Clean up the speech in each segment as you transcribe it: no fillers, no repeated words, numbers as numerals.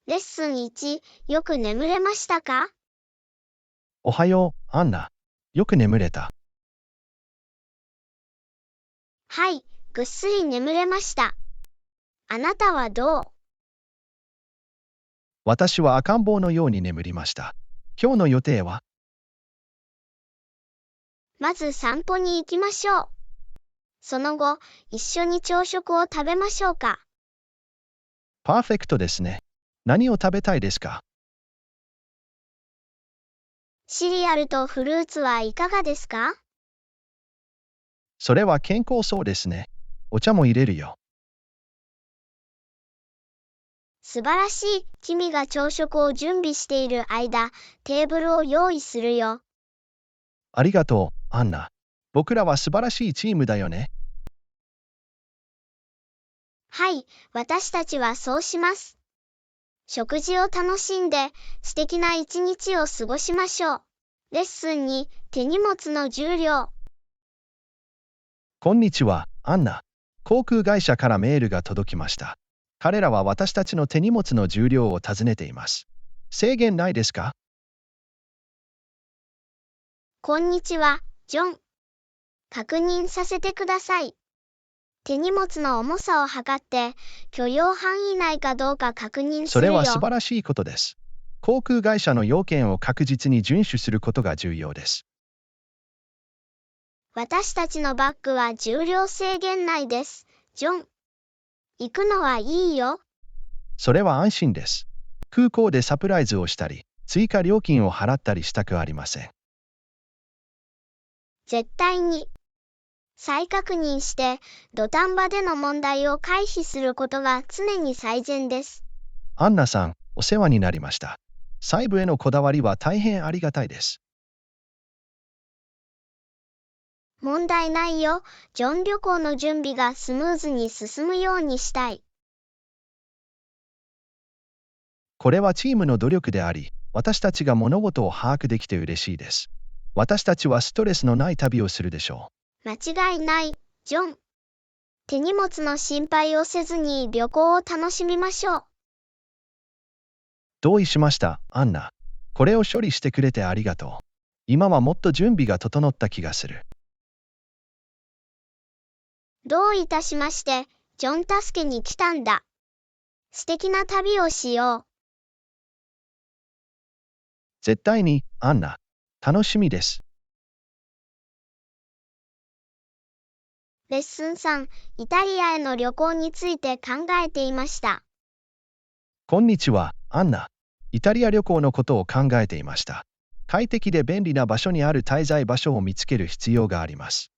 レッスン1、よく眠れましたか？おはよう、アンナ。よく眠れた。はい、ぐっすり眠れました。あなたはどう？私は赤ん坊のように眠りました。今日の予定は？まず散歩に行きましょう。その後、一緒に朝食を食べましょうか。パーフェクトですね。何を食べたいですか？シリアルとフルーツはいかがですか？それは健康そうですね。お茶も入れるよ。素晴らしい。君が朝食を準備している間、テーブルを用意するよ。ありがとう、アンナ。僕らは素晴らしいチームだよね。はい、私たちはそうします。食事を楽しんで、素敵な一日を過ごしましょう。レッスン2、手荷物の重量。こんにちは、アンナ。航空会社からメールが届きました。彼らは私たちの手荷物の重量を尋ねています。制限ないですか？こんにちは、ジョン。確認させてください。手荷物の重さを測って、許容範囲内かどうか確認するよ。それは素晴らしいことです。航空会社の要件を確実に遵守することが重要です。私たちのバッグは重量制限内です、ジョン。行くのはいいよ。それは安心です。空港でサプライズをしたり、追加料金を払ったりしたくありません。絶対に。再確認して、土壇場での問題を回避することが常に最善です。アンナさん、お世話になりました。細部へのこだわりは大変ありがたいです。問題ないよ。ジョン旅行の準備がスムーズに進むようにしたい。これはチームの努力であり、私たちが物事を把握できて嬉しいです。私たちはストレスのない旅をするでしょ間違いない、ジョン。手荷物の心配をせずに旅行を楽しみましょう。同意しました、アンナ。これを処理してくれてありがとう。今はもっと準備が整った気がする。どういたしまして、ジョン助けに来たんだ。素敵な旅をしよう。絶対に、アンナ。楽しみです。レッスン3、イタリアへの旅行について考えていました。こんにちは、アンナ。イタリア旅行のことを考えていました。快適で便利な場所にある滞在場所を見つける必要があります。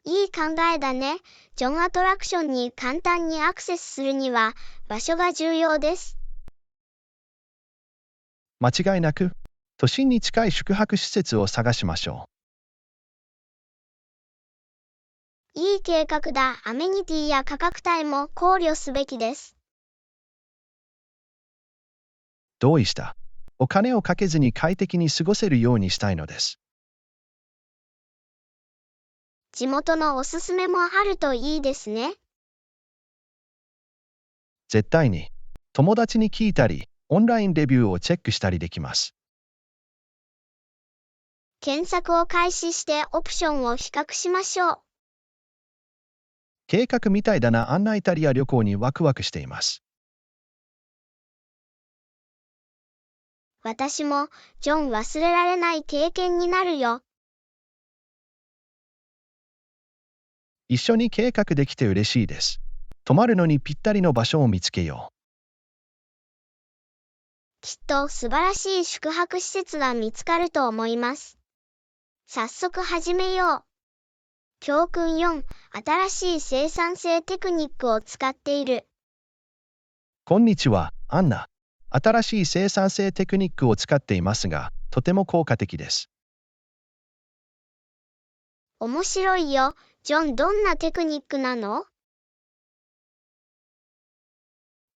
いい考えだね。ジョンアトラクションに簡単にアクセスするには、場所が重要です。間違いなく、都心に近い宿泊施設を探しましょいい計画だ。アメニティや価格帯も考慮すべきです。う。同意した。お金をかけずに快適に過ごせるようにしたいのです。地元のおすすめもあるといいですね。絶対に。友達に聞いたり、オンラインレビューをチェックしたりできます。検索を開始してオプションを比較しましょう。計画みたいだな。アンナイタリア旅行にワクワクしています。私も、ジョン忘れられない経験になるよ。一緒に計画できて嬉しいです。泊まるのにぴったりの場所を見つけよきっと素晴らしい宿泊施設が見つかると思います。早速始めよう。教訓4、新しい生産性テクニックを使っている。う。こんにちは、アンナ。新しい生産性テクニックを使っていますが、とても効果的です。面白いよ。ジョン、どんなテクニックなの？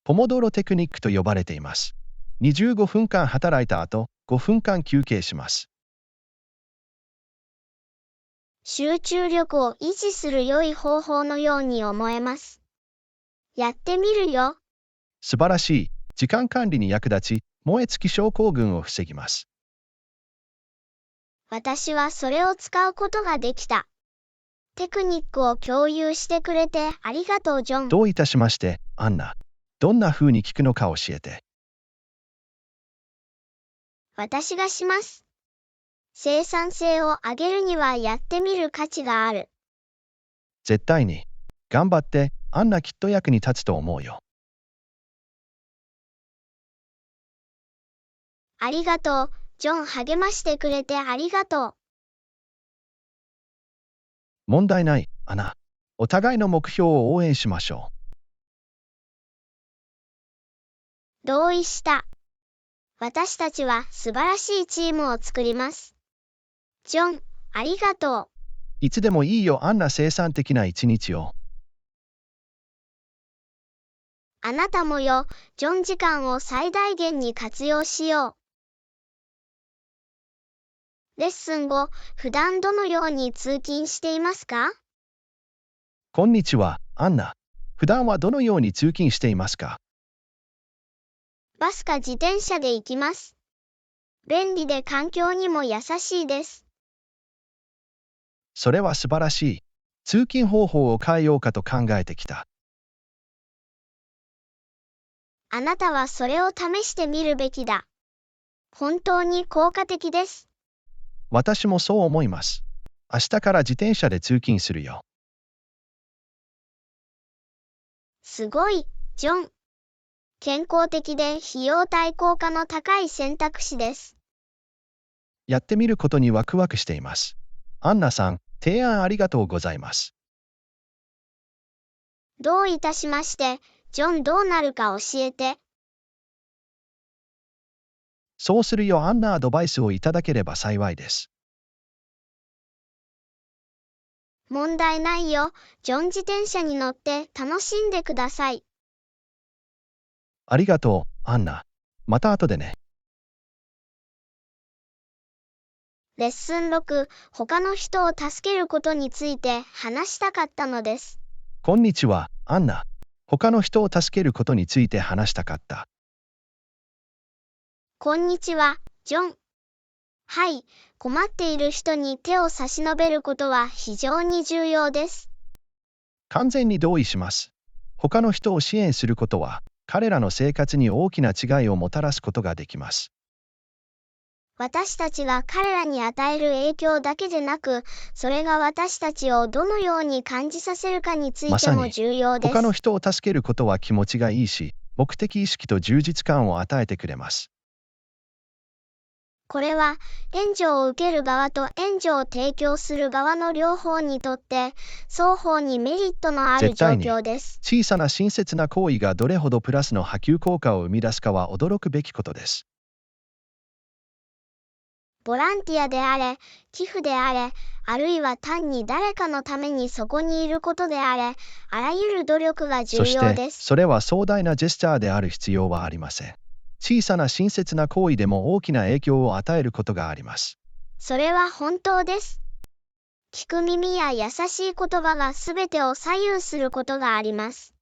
ポモドーロテクニックと呼ばれています。25分間働いた後、5分間休憩します。集中力を維持する良い方法のように思えます。やってみるよ。素晴らしい。時間管理に役立ち、燃え尽き症候群を防ぎます。私はそれを使うことができた。テクニックを共有してくれてありがとう、ジョン。どういたしまして、アンナ。どんな風に聞くのか教えて。私がします。生産性を上げるにはやってみる価値がある。絶対に。頑張って、アンナきっと役に立つと思うよ。ありがとう、ジョン。励ましてくれてありがとう。問題ない、アナ。お互いの目標を応援しましょ同意した。私たちは素晴らしいチームを作ります。ジョン、ありがとう。う。いつでもいいよ、アンナ。生産的な一日を。あなたもよ、ジョン。時間を最大限に活用しよう。レッスン後、普段どのように通勤していますか？こんにちは、アンナ。普段はどのように通勤していますか？バスか自転車で行きます。便利で環境にも優しいです。それは素晴らしい。通勤方法を変えようかと考えてきた。あなたはそれを試してみるべきだ。本当に効果的です。私もそう思います。明日から自転車で通勤するよ。すごい、ジョン。健康的で費用対効果の高い選択肢です。やってみることにワクワクしています。アンナさん、提案ありがとうございます。どういたしまして、ジョン。どうなるか教えて。そうするよ、アンナ。アドバイスをいただければ幸いです。問題ないよ、ジョン。自転車に乗って楽しんでください。ありがとう、アンナ。また後でね。レッスン6、他の人を助けることについて話したかったのです。こんにちは、アンナ。他の人を助けることについて話したかった。こんにちは、ジョン。はい、困っている人に手を差し伸べることは非常に重要です。完全に同意します。他の人を支援することは、彼らの生活に大きな違いをもたらすことができます。私たちが彼らに与える影響だけでなく、それが私たちをどのように感じさせるかについても重要です。他の人を助けることは気持ちがいいし、目的意識と充実感を与えてくれます。これは、援助を受ける側と援助を提供する側の両方にとって、双方にメリットのある状況です。小さな親切な行為がどれほどプラスの波及効果を生み出すかは驚くべきことです。ボランティアであれ、寄付であれ、あるいは単に誰かのためにそこにいることであれ、あらゆる努力が重要です。そして、それは壮大なジェスチャーである必要はありません。小さな親切な行為でも大きな影響を与えることがあります。それは本当です。聞く耳や優しい言葉が全てを左右することがあります。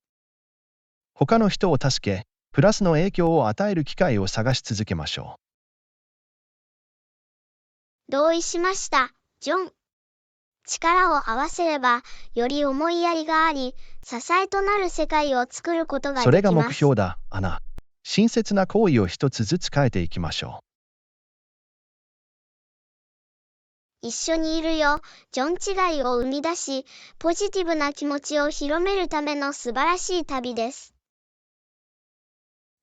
他の人を助け、プラスの影響を与える機会を探し続けましょう。同意しました、ジョン。力を合わせれば、より思いやりがあり、支えとなる世界を作ることができます。それが目標だ、アナ。親切な行為を一つずつ変えていきましょう。一緒にいるよ、ジョン。違いを生み出し、ポジティブな気持ちを広めるための素晴らしい旅です。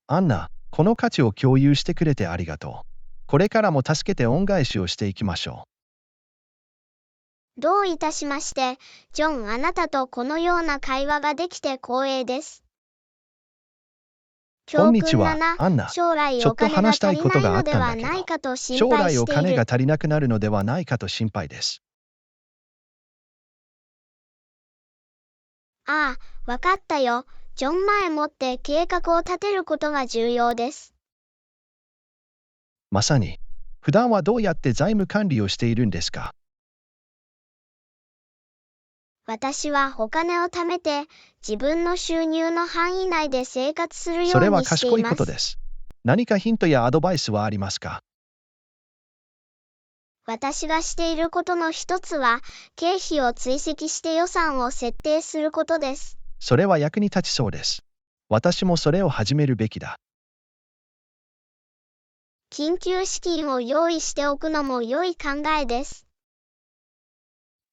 アンナ、この価値を共有してくれてありがとう。これからも助けて恩返しをしていきましょう。どういたしまして、ジョン。あなたとこのような会話ができて光栄です。こんにちは、アンナ。将来ちょっと話したいことがあったんだけど、将来お金が足りなくなるのではないかと心配です。ああ、わかったよ。ジョン。前もって計画を立てることが重要です。まさに。普段はどうやって財務管理をしているんですか？私はお金を貯めて、自分の収入の範囲内で生活するよそれはうにして賢いこいます。とです。何かヒントやアドバイスはありますか？私がしていることの一つは、経費を追跡して予算を設定することです。それは役に立ちそうです。私もそれを始めるべきだ。緊急資金を用意しておくのも良い考えです。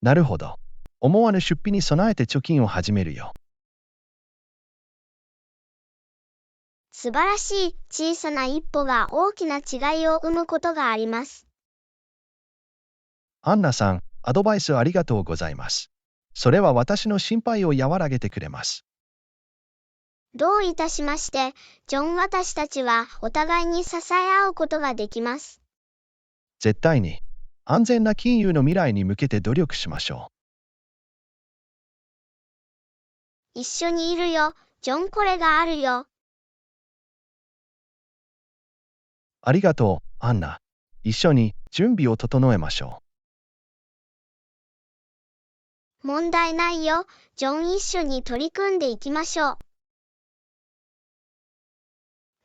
なるほど。思わぬ出費に備えて貯金を始めるよ。素晴らしい小さな一歩が大きな違いを生むことがあります。アンナさん、アドバイスありがとうございます。それは私の心配を和らげてくれます。どういたしまして、ジョン。私たちはお互いに支え合うことができます。絶対に安全な金融の未来に向けて努力しましょ一緒にいるよ、ジョン。これがあるよ。う。ありがとう、アンナ。一緒に準備を整えましょ問題ないよ、ジョン。一緒に取り組んでいきましょう。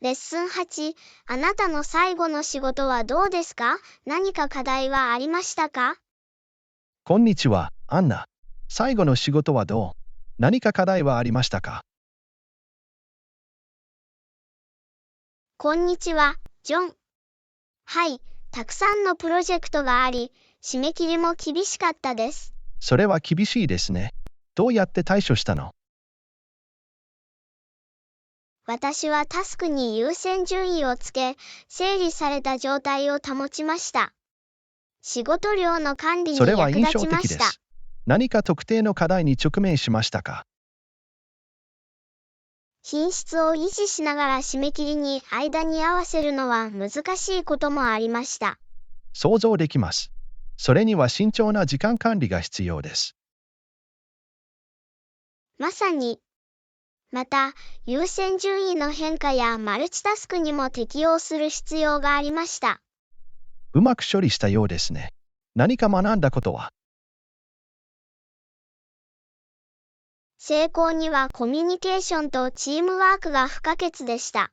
レッスン8、あなたの最後の仕事はどうですか？何か課題はありましたか？う。こんにちは、アンナ。最後の仕事はどう？何か課題はありましたか？こんにちは、ジョン。はい、たくさんのプロジェクトがあり、締め切りも厳しかったです。それは厳しいですね。どうやって対処したの？私はタスクに優先順位をつけ、整理された状態を保ちました。仕事量の管理それに役立は印象ちました。的です。何か特定の課題に直面しましたか？品質を維持しながら締め切りに間に合わせるのは難しいこともありました。想像できます。それには慎重な時間管理が必要です。まさに。また、優先順位の変化やマルチタスクにも適用する必要がありました。うまく処理したようですね。何か学んだことは？成功にはコミュニケーションとチームワークが不可欠でした。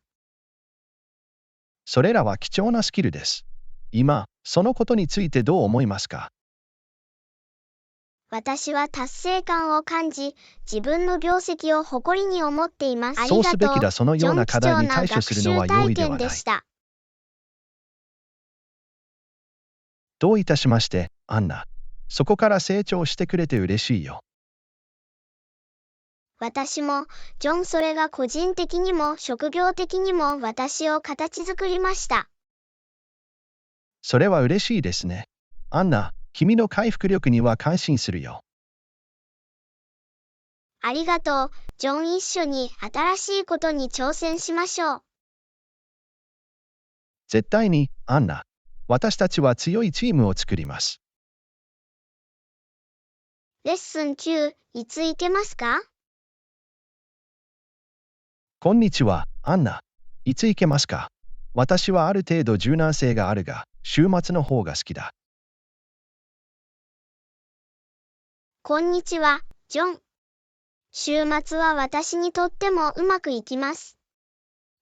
それらは貴重なスキルです。今、そのことについてどう思いますか？私は達成感を感じ、自分の業績を誇りに思っています。あそうりがとう、すべきだ。そのジョン。ような課題貴重なに対処す学習るのは容体易ではない。験でした。どういたしまして、アンナ。そこから成長してくれて嬉しいよ。私も、ジョン。それが個人的にも職業的にも私を形作りました。それは嬉しいですね。アンナ、君の回復力には感心するよ。ありがとう、ジョン。一緒に新しいことに挑戦しましょう。絶対に、アンナ。私たちは強いチームを作ります。レッスン9、いつ行けますか？こんにちは、アンナ。いつ行けますか？私はある程度柔軟性があるが、週末の方が好きだ。こんにちは、ジョン。週末は私にとってもうまくいきます。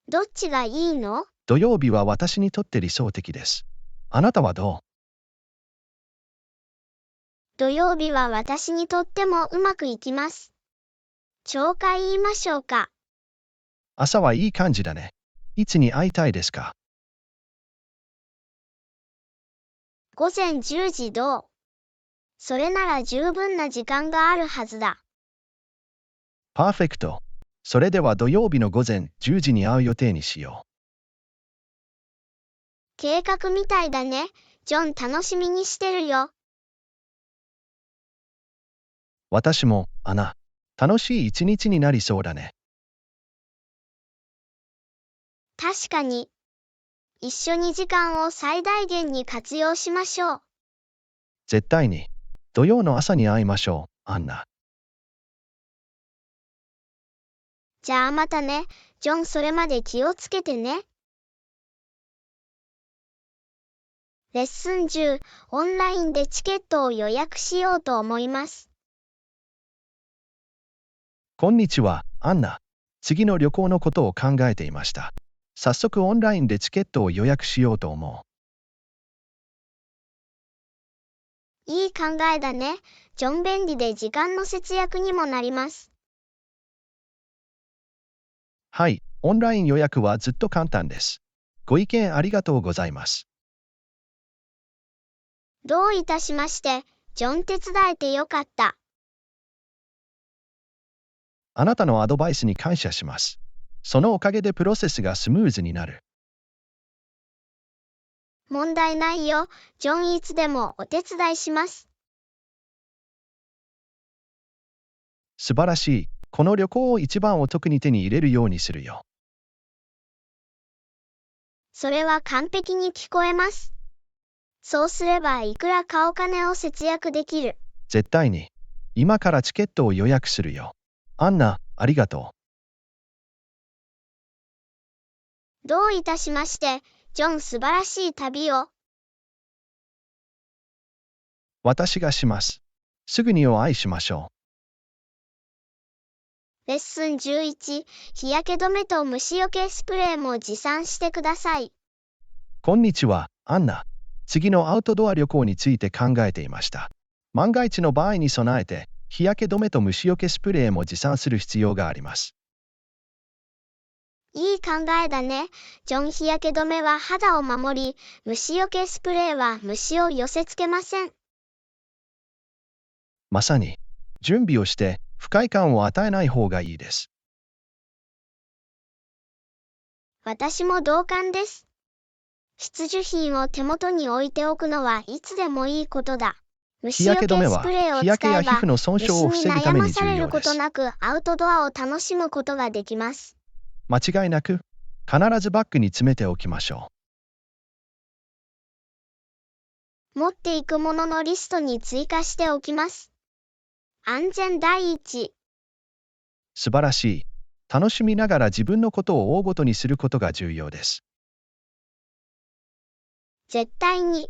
どっちがいいの？土曜日は私にとって理想的です。あなたはどう？土曜日は私にとってもうまくいきます。紹介言いましょうか。朝はいい感じだね。いつに会いたいですか？午前10時どう？それなら十分な時間があるはずだ。パーフェクト。それでは土曜日の午前10時に会う予定にしよう。計画みたいだね。ジョン。楽しみにしてるよ。私も、アナ。楽しい一日になりそうだね。確かに。一緒に時間を最大限に活用しましょう。絶対に。土曜の朝に会いましょう、アンナ。じゃあまたね、ジョン。それまで気をつけてね。レッスン10、オンラインでチケットを予約しようと思います。こんにちは、アンナ。次の旅行のことを考えていました。早速オンラインでチケットを予約しようと思う。いい考えだね。便利で時間の節約にもなります。はい、オンライン予約はずっと簡単です。ご意見ありがとうございます。どういたしまして、手伝えてよかった。あなたのアドバイスに感謝します。そのおかげでプロセスがスムーズになる。問題ないよ。いつでもお手伝いします。素晴らしい。この旅行を一番お得に手に入れるようにするよ。それは完璧に聞こえます。そうすればいくらかお金を節約できる。絶対に。今からチケットを予約するよ。アンナ、ありがとう。どういたしまして、素晴らしい旅を。私がします。すぐにお会いしましょう。レッスン11、日焼け止めと虫除けスプレーも持参してください。こんにちは、アンナ。次のアウトドア旅行について考えていました。万が一の場合に備えて、日焼け止めと虫除けスプレーも持参する必要があります。いい考えだね。日焼け止めは肌を守り、虫除けスプレーは虫を寄せつけません。まさに、準備をして不快感を与えない方がいいです。私も同感です。必需品を手元に置いておくのはいつでもいいことだ。日焼け止めは日焼けや皮膚の損傷を防ぐために重要です。虫に悩まされることなくアウトドアを楽しむことができます。間違いなく、必ずバッグに詰めておきましょう。持っていくもののリストに追加しておきます。安全第一。素晴らしい。楽しみながら自分のことを大ごとにすることが重要です。絶対に。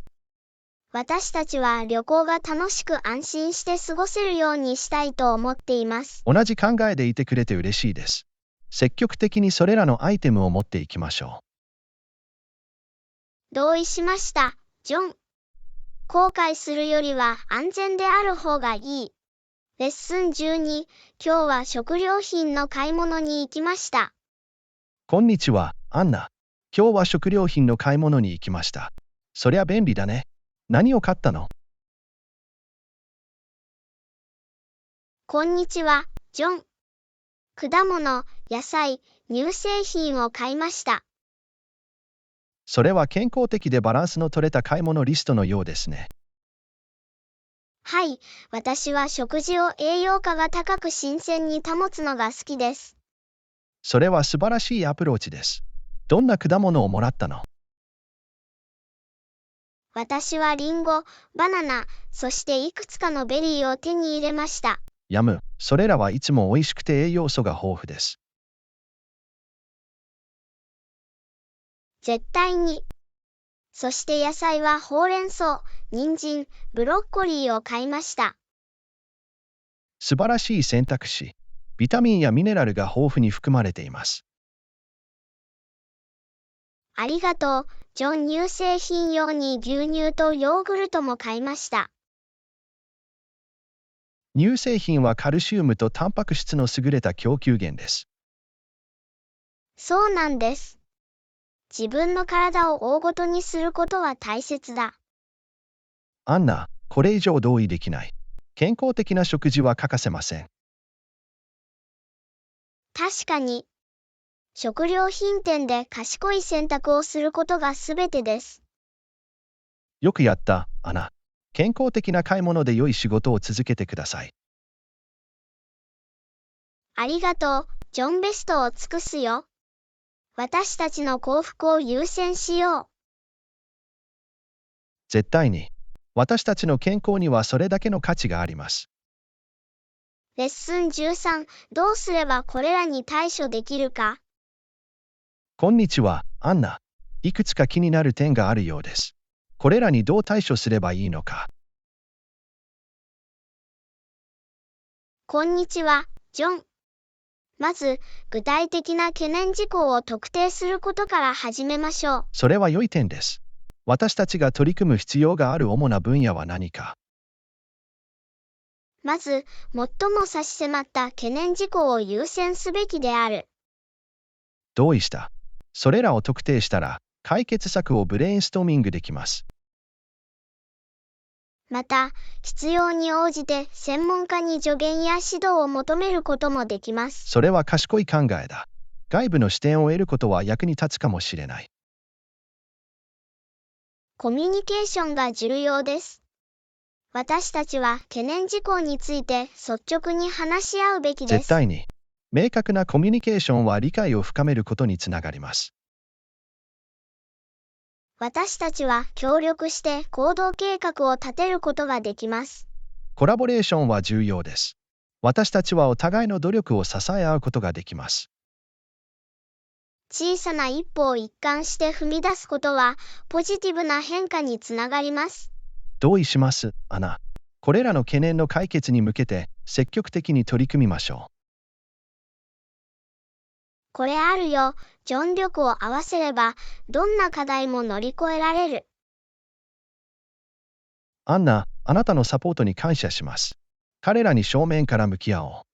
私たちは旅行が楽しく安心して過ごせるようにしたいと思っています。同じ考えでいてくれて嬉しいです。積極的にそれらのアイテムを持っていきましょう。同意しました、ジョン。後悔するよりは安全である方がいい。レッスン12、今日は食料品の買い物に行きました。こんにちは、アンナ。今日は食料品の買い物に行きました。そりゃ便利だね。何を買ったの？こんにちは、ジョン。果物、野菜、乳製品を買いました。それは健康的でバランスの取れた買い物リストのようですね。はい、私は食事を栄養価が高く新鮮に保つのが好きです。それは素晴らしいアプローチです。どんな果物をもらったの？私はリンゴ、バナナ、そしていくつかのベリーを手に入れました。それらはいつも美味しくて栄養素が豊富です。絶対に。そして野菜はほうれん草、人参、ブロッコリーを買いました。素晴らしい選択肢。ビタミンやミネラルが豊富に含まれています。ありがとう。乳製品用に牛乳とヨーグルトも買いました。乳製品はカルシウムとタンパク質の優れた供給源です。そうなんです。自分の体を大ごとにすることは大切だ。アンナ、これ以上同意できない。健康的な食事は欠かせません。確かに。食料品店で賢い選択をすることがすべてです。よくやった、アナ。健康的な買い物で良い仕事を続けてください。ありがとう。ベストを尽くすよ。私たちの幸福を優先しよう。絶対に。私たちの健康にはそれだけの価値があります。レッスン13、どうすればこれらに対処できるか？こんにちは、アンナ。いくつか気になる点があるようです。これらにどう対処すればいいのか。こんにちは、ジョン。まず、具体的な懸念事項を特定することから始めましょう。それは良い点です。私たちが取り組む必要がある主な分野は何か。まず、最も差し迫った懸念事項を優先すべきである。同意した。それらを特定したら、解決策をブレインストーミングできます。また、必要に応じて専門家に助言や指導を求めることもできます。それは賢い考えだ。外部の視点を得ることは役に立つかもしれない。コミュニケーションが重要です。私たちは懸念事項について率直に話し合うべきです。絶対に。明確なコミュニケーションは理解を深めることにつながります。私たちは協力して行動計画を立てることができます。コラボレーションは重要です。私たちはお互いの努力を支え合うことができます。小さな一歩を一貫して踏み出すことは、ポジティブな変化につながります。同意します、アナ。これらの懸念の解決に向けて積極的に取り組みましょう。これあるよ、尽力を合わせれば、どんな課題も乗り越えられる。アンナ、あなたのサポートに感謝します。彼らに正面から向き合お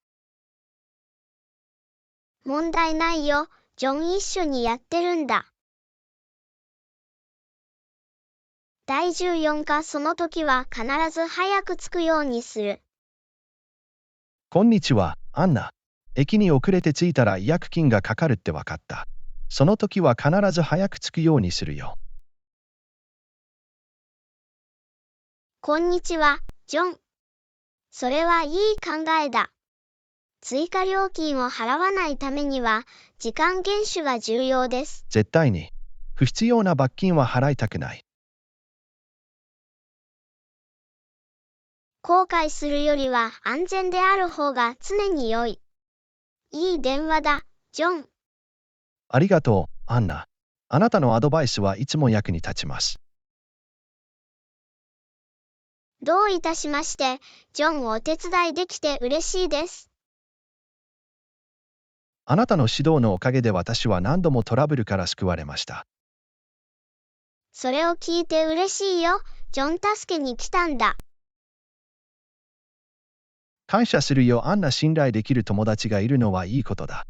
う。問題ないよ、ジョン一緒にやってるんだ。第14課その時は必ず早く着くようにする。こんにちは、アンナ。駅に遅れて着いたら違約金がかかるって分かった。その時は必ず早く着くようにするよ。こんにちは、ジョン。それはいい考えだ。追加料金を払わないためには、時間厳守が重要です。絶対に。不必要な罰金は払いたくない。後悔するよりは安全である方が常に良い。いい電話だ、ジョン。ありがとう、アンナ。あなたのアドバイスはいつも役に立ちます。どういたしまして、ジョンをお手伝いできて嬉しいです。あなたの指導のおかげで私は何度もトラブルから救われました。それを聞いて嬉しいよ、ジョン助けに来たんだ。感謝するよ、アンナ。信頼できる友達がいるのはいいことだ。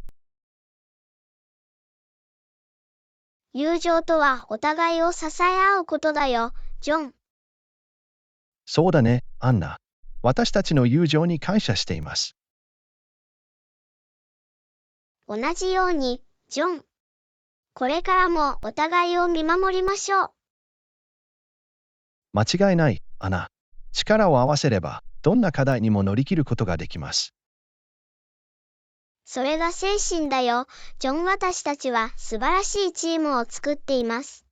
友情とはお互いを支え合うことだよ、ジョン。そうだね、アンナ。私たちの友情に感謝しています。同じように、ジョン。これからもお互いを見守りましょう。間違いない、アナ。力を合わせれば、どんな課題にも乗り切ることができます。それが精神だよ、ジョン。私たちは素晴らしいチームを作っています。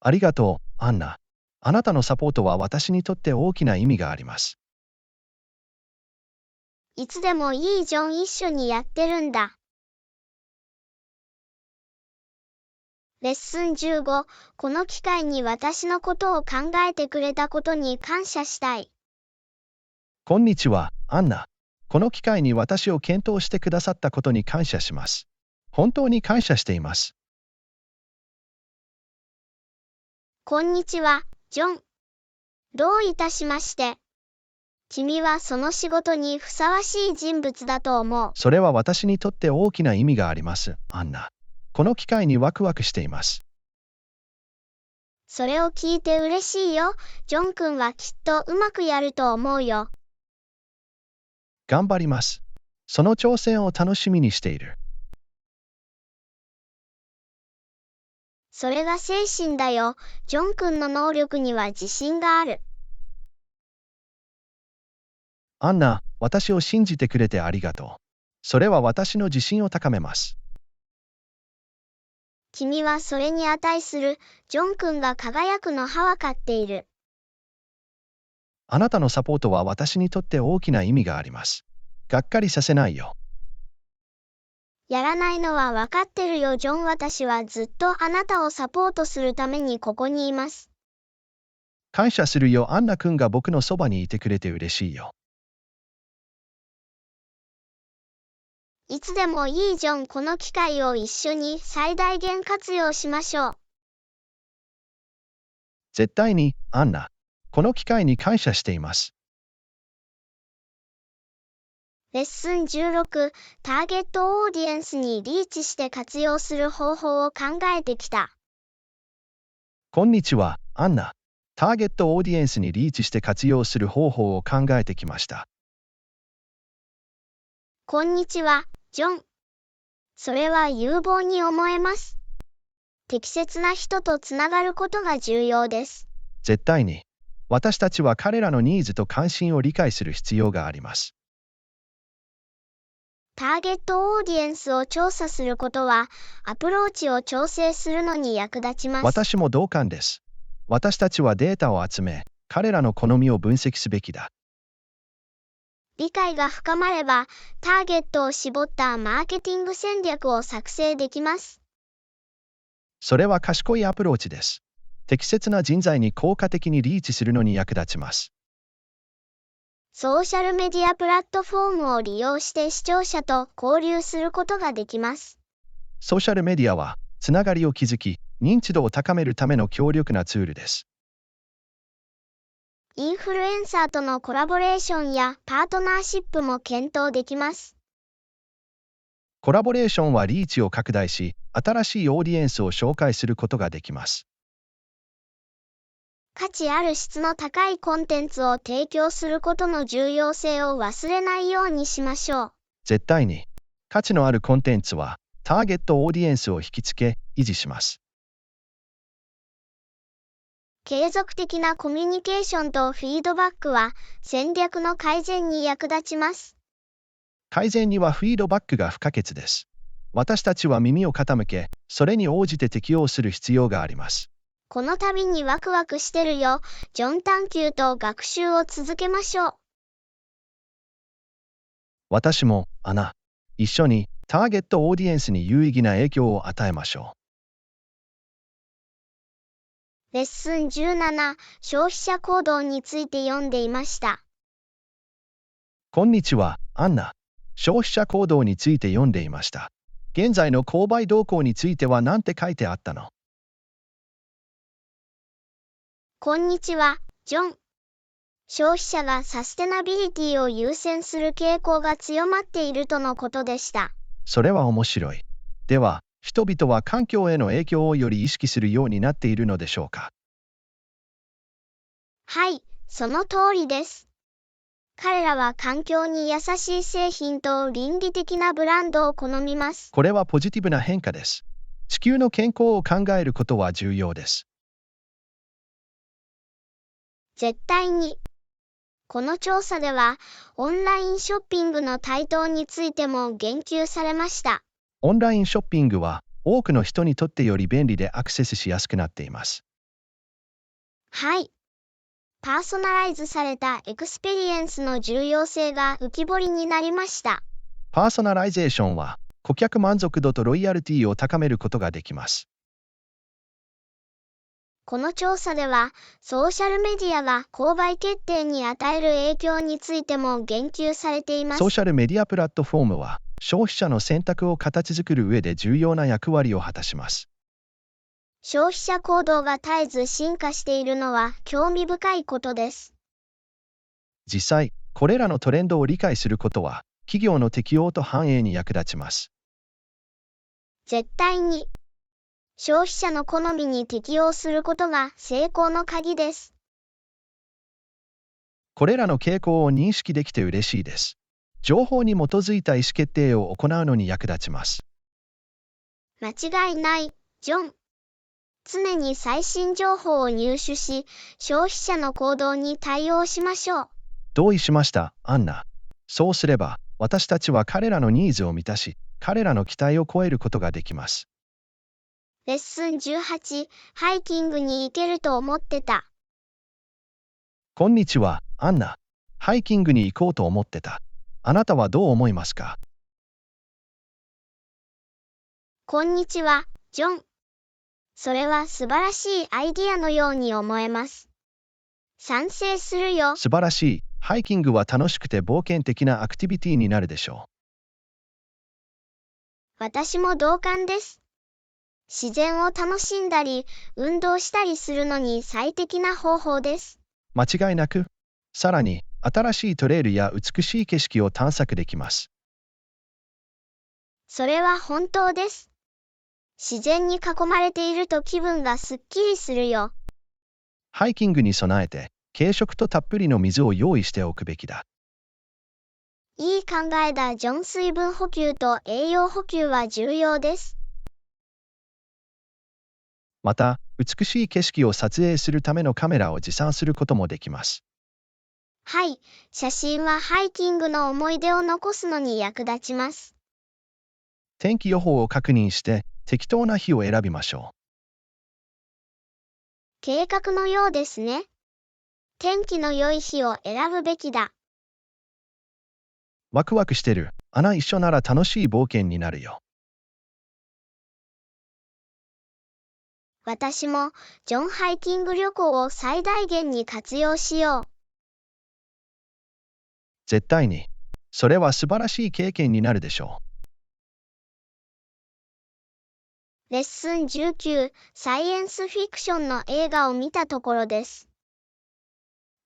ありがとう、アンナ。あなたのサポートは私にとって大きな意味があります。いつでもいい、ジョン一緒にやってるんだ。レッスン15、この機会に私のことを考えてくれたことに感謝したい。こんにちは、アンナ。この機会に私を検討してくださったことに感謝します。本当に感謝しています。こんにちは、ジョン。どういたしまして。君はその仕事にふさわしい人物だと思う。それは私にとって大きな意味があります、アンナ。この機会にワクワクしています。それを聞いて嬉しいよ。ジョン君はきっとうまくやると思うよ。頑張ります。その挑戦を楽しみにしている。それが精神だよ。ジョン君の能力には自信がある。アンナ、私を信じてくれてありがとう。それは私の自信を高めます。君はそれに値する。ジョン君が輝くのはわかっている。あなたのサポートは私にとって大きな意味があります。がっかりさせないよ。やらないのはわかってるよ、ジョン。私はずっとあなたをサポートするためにここにいます。感謝するよ、アンナ君が僕のそばにいてくれて嬉しいよ。いつでもいいジョン、この機会を一緒に最大限活用しましょう。絶対に、アンナ。この機会に感謝しています。レッスン16、ターゲットオーディエンスにリーチして活用する方法を考えてきた。こんにちは、アンナ。ターゲットオーディエンスにリーチして活用する方法を考えてきました。こんにちは、ジョン。それは有望に思えます。適切な人とつながることが重要です。絶対に。私たちは彼らのニーズと関心を理解する必要があります。ターゲットオーディエンスを調査することは、アプローチを調整するのに役立ちます。私も同感です。私たちはデータを集め、彼らの好みを分析すべきだ。理解が深まれば、ターゲットを絞ったマーケティング戦略を作成できます。それは賢いアプローチです。適切な人材に効果的にリーチするのに役立ちます。ソーシャルメディアプラットフォームを利用して視聴者と交流することができます。ソーシャルメディアは、つながりを築き、認知度を高めるための強力なツールです。インフルエンサーとのコラボレーションやパートナーシップも検討できます。コラボレーションはリーチを拡大し、新しいオーディエンスを紹介することができます。価値ある質の高いコンテンツを提供することの重要性を忘れないようにしましょう。絶対に。価値のあるコンテンツは、ターゲットオーディエンスを引きつけ、維持します。継続的なコミュニケーションとフィードバックは戦略の改善に役立ちます。改善にはフィードバックが不可欠です。私たちは耳を傾け、それに応じて適応する必要があります。この度にワクワクしてるよ、ジョン探求と学習を続けましょう。私も、アナ。一緒にターゲットオーディエンスに有意義な影響を与えましょう。レッスン17、消費者行動について読んでいました。こんにちは、アンナ。消費者行動について読んでいました。現在の購買動向については何て書いてあったの？こんにちは、ジョン。消費者がサステナビリティを優先する傾向が強まっているとのことでした。それは面白い。では、人々は環境への影響をより意識するようになっているのでしょうか？はい、その通りです。彼らは環境に優しい製品と倫理的なブランドを好みます。これはポジティブな変化です。地球の健康を考えることは重要です。絶対に。この調査では、オンラインショッピングの台頭についても言及されました。オンラインショッピングは、多くの人にとってより便利でアクセスしやすくなっています。はい。パーソナライズされたエクスペリエンスの重要性が浮き彫りになりました。パーソナライゼーションは、顧客満足度とロイヤリティを高めることができます。この調査では、ソーシャルメディアが購買決定に与える影響についても言及されています。ソーシャルメディアプラットフォームは、消費者の選択を形作る上で重要な役割を果たします。消費者行動が絶えず進化しているのは興味深いことです。実際、これらのトレンドを理解することは、企業の適応と繁栄に役立ちます。絶対に。消費者の好みに適応することが成功の鍵です。これらの傾向を認識できて嬉しいです。情報に基づいた意思決定を行うのに役立ちます。間違いない、ジョン。常に最新情報を入手し、消費者の行動に対応しましょう。同意しました、アンナ。そうすれば、私たちは彼らのニーズを満たし、彼らの期待を超えることができます。レッスン18、ハイキングに行けると思ってた。こんにちは、アンナ。ハイキングに行こうと思ってた。あなたはどう思いますか？こんにちは、ジョン。それは素晴らしいアイディアのように思えます。賛成するよ。素晴らしい。ハイキングは楽しくて冒険的なアクティビティになるでしょう。私も同感です。自然を楽しんだり、運動したりするのに最適な方法です。間違いなく、さらに新しいトレイルや美しい景色を探索できます。それは本当です。自然に囲まれていると気分がすっきりするよ。ハイキングに備えて、軽食とたっぷりの水を用意しておくべきだ。いい考えだ。ジョン。水分補給と栄養補給は重要です。また、美しい景色を撮影するためのカメラを持参することもできます。はい、写真はハイキングの思い出を残すのに役立ちます。天気予報を確認して、適当な日を選びましょう。計画のようですね。天気の良い日を選ぶべきだ。ワクワクしてる。アナ一緒なら楽しい冒険になるよ。私も、ジョン。ハイキング旅行を最大限に活用しよう。絶対に。それは素晴らしい経験になるでしょレッスン19、サイエンスフィクションの映画を見たところです。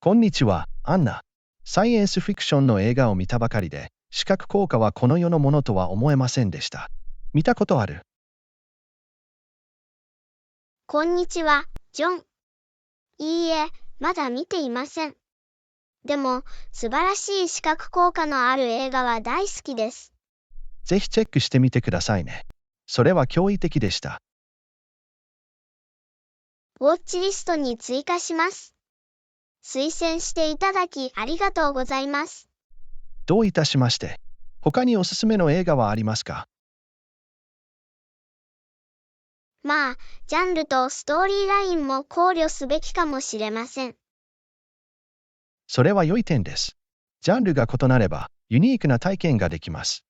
こんにちは、アンナ。サイエンスフィクションの映画を見たばかりで、視覚効果はこの世のものとは思えませんでした。見たことある？こんにちは、ジョン。いいえ、まだ見ていません。でも、素晴らしい視覚効果のある映画は大好きです。ぜひチェックしてみてくださいね。それは驚異的でした。ウォッチリストに追加します。推薦していただきありがとうございます。どういたしまして。他におすすめの映画はありますか？まあ、ジャンルとストーリーラインも考慮すべきかもしれません。それは良い点です。ジャンルが異なれば、ユニークな体験ができます。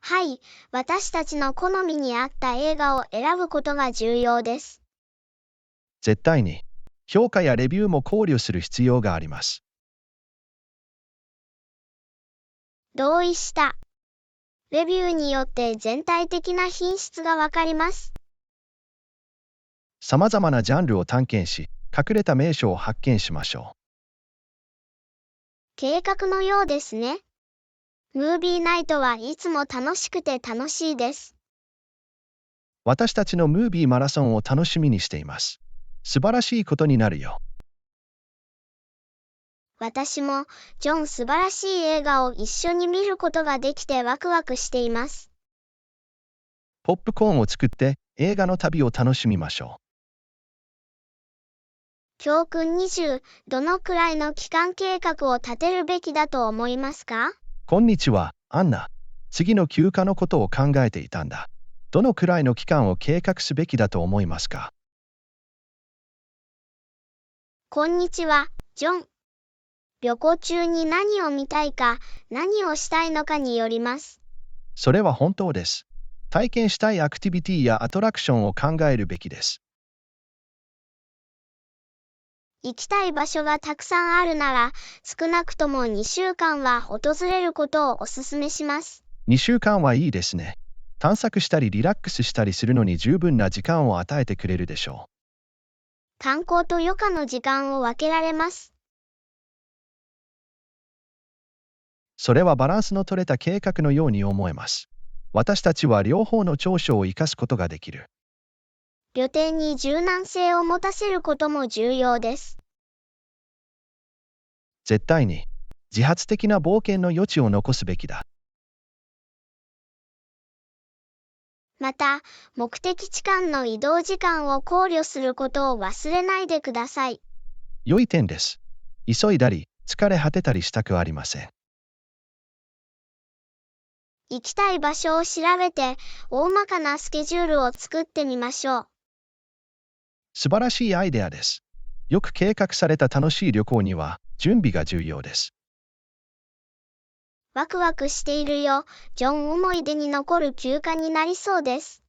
はい、私たちの好みに合った映画を選ぶことが重要です。絶対に。評価やレビューも考慮する必要があります。同意した。レビューによって全体的な品質がわかります。様々なジャンルを探検し、隠れた名所を発見しましょう。計画のようですね。ムービーナイトはいつも楽しくて楽しいです。私たちのムービーマラソンを楽しみにしています。素晴らしいことになるよ。私も、ジョン。素晴らしい映画を一緒に見ることができてワクワクしています。ポップコーンを作って映画の旅を楽しみましょ教訓20、どのくらいの期間計画を立てるべきだと思いますか？う。こんにちは、アンナ。次の休暇のことを考えていたんだ。どのくらいの期間を計画すべきだと思いますか？こんにちは、ジョン。旅行中に何を見たいか、何をしたいのかによります。それは本当です。体験したいアクティビティやアトラクションを考えるべきです。行きたい場所がたくさんあるなら、少なくとも2週間は訪れることをお勧めします。2週間はいいですね。探索したりリラックスしたりするのに十分な時間を与えてくれるでしょ観光と余暇の時間を分けられます。う。それはバランスの取れた計画のように思えます。私たちは両方の長所を生かすことができる。旅程に柔軟性を持たせることも重要です。絶対に。自発的な冒険の余地を残すべきだ。また、目的地間の移動時間を考慮することを忘れないでください。良い点です。急いだり、疲れ果てたりしたくありません。行きたい場所を調べて、大まかなスケジュールを作ってみましょう。素晴らしいアイデアです。よく計画された楽しい旅行には、準備が重要です。ワクワクしているよ、ジョン。思い出に残る休暇になりそうです。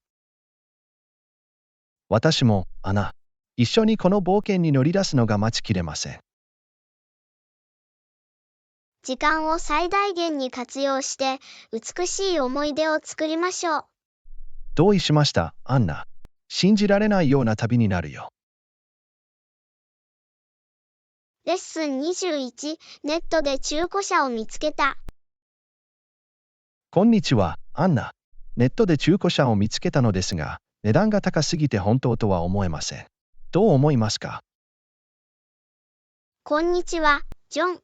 私も、アナ。一緒にこの冒険に乗り出すのが待ちきれません。時間を最大限に活用して、美しい思い出を作りましょう。同意しました、アンナ。信じられないような旅になるよ。レッスン21、ネットで中古車を見つけた。こんにちは、アンナ。ネットで中古車を見つけたのですが、値段が高すぎて本当とは思えません。どう思いますか？こんにちは、ジョン。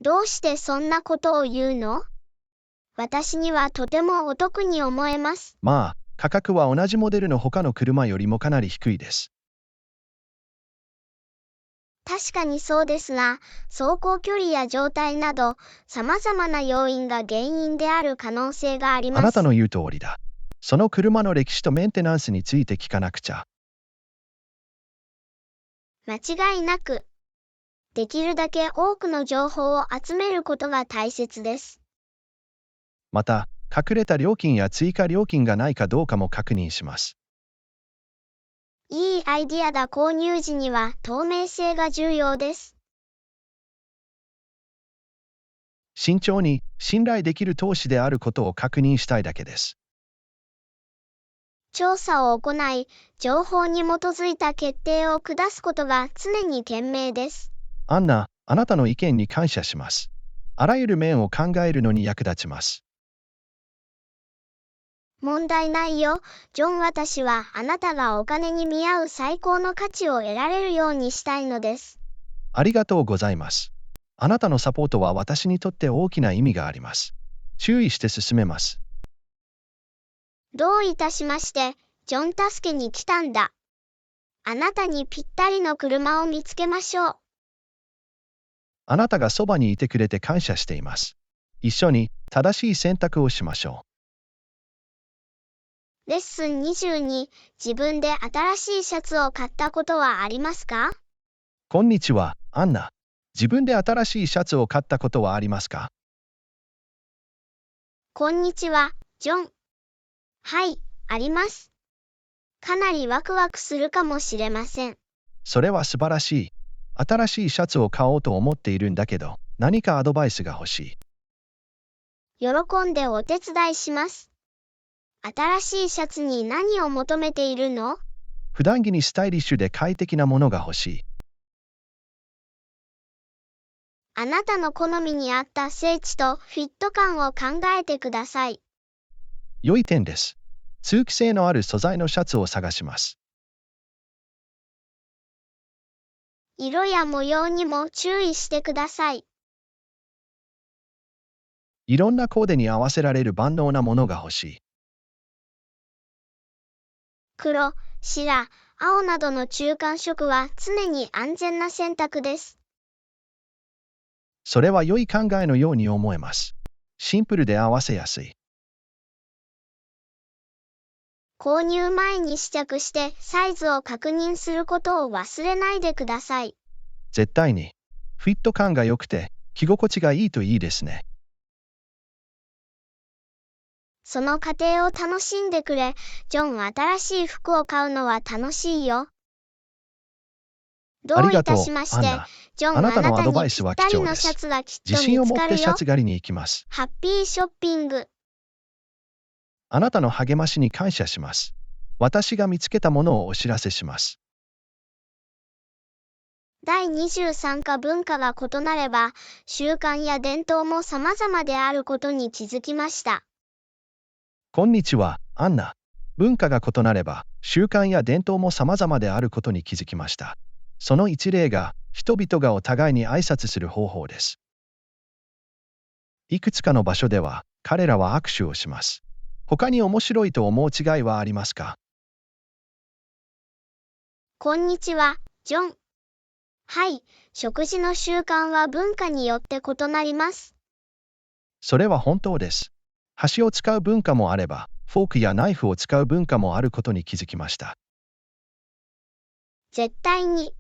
どうしてそんなことを言うの？私にはとてもお得に思えます。まあ、価格は同じモデルの他の車よりもかなり低いです。確かにそうですが、走行距離や状態など、様々な要因が原因である可能性があります。あなたの言う通りだ。その車の歴史とメンテナンスについて聞かなくちゃ。間違いなく、できるだけ多くの情報を集めることが大切です。また、隠れた料金や追加料金がないかどうかも確認します。いいアイディアだ。購入時には透明性が重要です。慎重に信頼できる投資であることを確認したいだけです。調査を行い、情報に基づいた決定を下すことが常に賢明です。アンナ、あなたの意見に感謝します。あらゆる面を考えるのに役立ちます。問題ないよ、ジョン。私はあなたがお金に見合う最高の価値を得られるようにしたいのです。ありがとうございます。あなたのサポートは私にとって大きな意味があります。注意して進めます。どういたしまして、ジョン。助けに来たんだ。あなたにぴったりの車を見つけましょう。あなたがそばにいてくれて感謝しています。一緒に正しい選択をしましょレッスン22、自分で新しいシャツを買ったことはありますか？こんにちは、アンナ。自分で新しいシャツを買ったことはありますか？こんにちは、ジョン。はい、あります。かなりワクワクするかもしれません。それは素晴らしい。新しいシャツを買おうと思っているんだけど、何かアドバイスが欲しい。喜んでお手伝いします。新しいシャツに何を求めているの？普段着にスタイリッシュで快適なものが欲しい。あなたの好みに合った整地とフィット感を考えてください。良い点です。通気性のある素材のシャツを探します。色や模様にも注意してください。いろんなコーデに合わせられる万能なものが欲しい。黒、白、青などの中間色は常に安全な選択です。それは良い考えのように思えます。シンプルで合わせやすい。購入前に試着してサイズを確認することを忘れないでください。絶対に。フィット感が良くて、着心地がいいといいですね。その過程を楽しんでくれ、ジョン。新しい服を買うのは楽しいよ。どういたしまして、アンナ。ジョン。あなたのアドバイにぴっスは貴重です。たりのシャツがきっ自と信を持って見つかるよ。シャツ狩りに行きます。ハッピーショッピング。あなたの励ましに感謝します。私が見つけたものをお知らせします。第23課。文化が異なれば、習慣や伝統も様々であることに気づきました。こんにちは、アンナ。文化が異なれば、習慣や伝統も様々であることに気づきました。その一例が、人々がお互いに挨拶する方法です。いくつかの場所では、彼らは握手をします。他に面白いと思う違いはありますか？こんにちは、ジョン。はい、食事の習慣は文化によって異なります。それは本当です。箸を使う文化もあれば、フォークやナイフを使う文化もあることに気づきました。絶対に。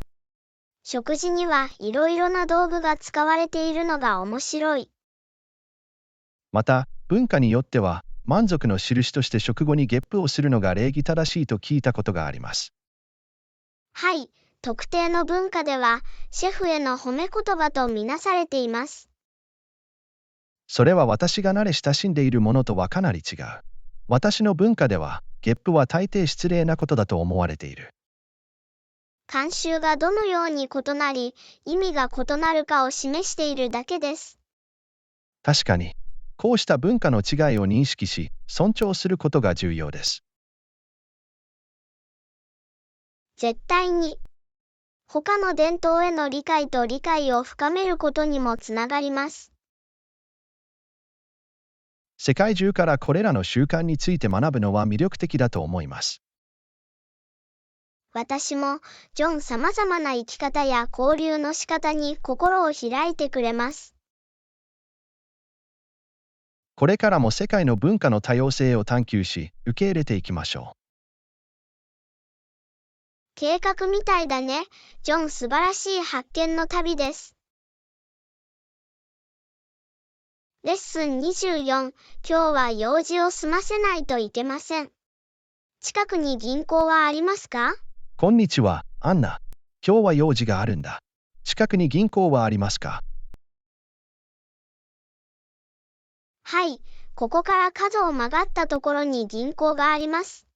食事にはいろいろな道具が使われているのが面白い。また、文化によっては、満足の印として食後にゲップをするのが礼儀正しいと聞いたことがあります。はい、特定の文化では、シェフへの褒め言葉とみなされています。それは私が慣れ親しんでいるものとはかなり違う。私の文化では、ゲップは大抵失礼なことだと思われている。慣習がどのように異なり、意味が異なるかを示しているだけです。確かに、こうした文化の違いを認識し、尊重することが重要です。絶対に。他の伝統への理解と理解を深めることにもつながります。世界中からこれらの習慣について学ぶのは魅力的だと思います。私も、ジョン様々な生き方や交流の仕方に心を開いてくれます。これからも世界の文化の多様性を探求し、受け入れていきましょう。計画みたいだね。ジョン、素晴らしい発見の旅です。レッスン24、今日は用事を済ませないといけません。近くに銀行はありますか？こんにちは、アンナ。今日は用事があるんだ。近くに銀行はありますか？はい、ここから角を曲がったところに銀行があります。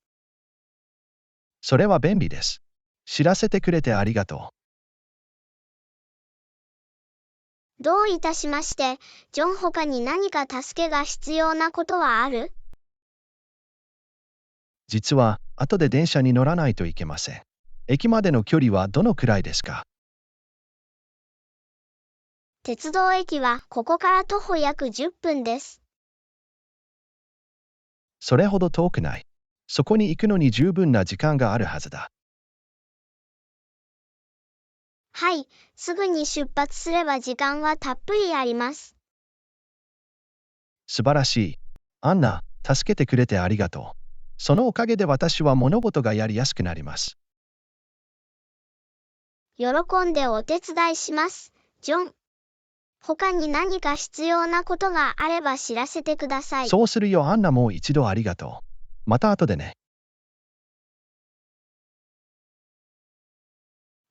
それは便利です。知らせてくれてありがとう。どういたしまして、ジョン、他に何か助けが必要なことはある？実は、後で電車に乗らないといけません。駅までの距離はどのくらいですか？鉄道駅はここから徒歩約10分です。それほど遠くない。そこに行くのに十分な時間があるはずだ。はい、すぐに出発すれば時間はたっぷりあります。素晴らしい。アンナ、助けてくれてありがとう。そのおかげで私は物事がやりやすくなります。喜んでお手伝いします、ジョン。他に何か必要なことがあれば知らせてください。そうするよ、アンナ、もう一度ありがとう。また後でね。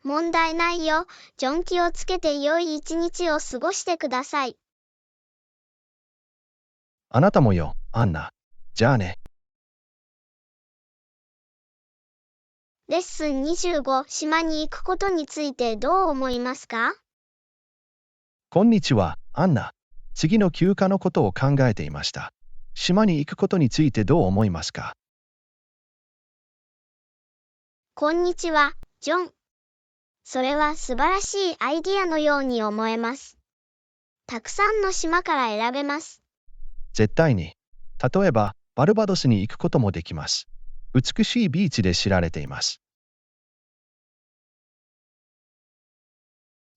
問題ないよ。ジョン、気をつけて良い一日を過ごしてください。あなたもよ、アンナ。じゃあね。レッスン25、島に行くことについてどう思いますか？こんにちは、アンナ。次の休暇のことを考えていました。島に行くことについてどう思いますか？こんにちは、ジョン。それは素晴らしいアイディアのように思えます。たくさんの島から選べます。絶対に。例えば、バルバドスに行くこともできます。美しいビーチで知られています。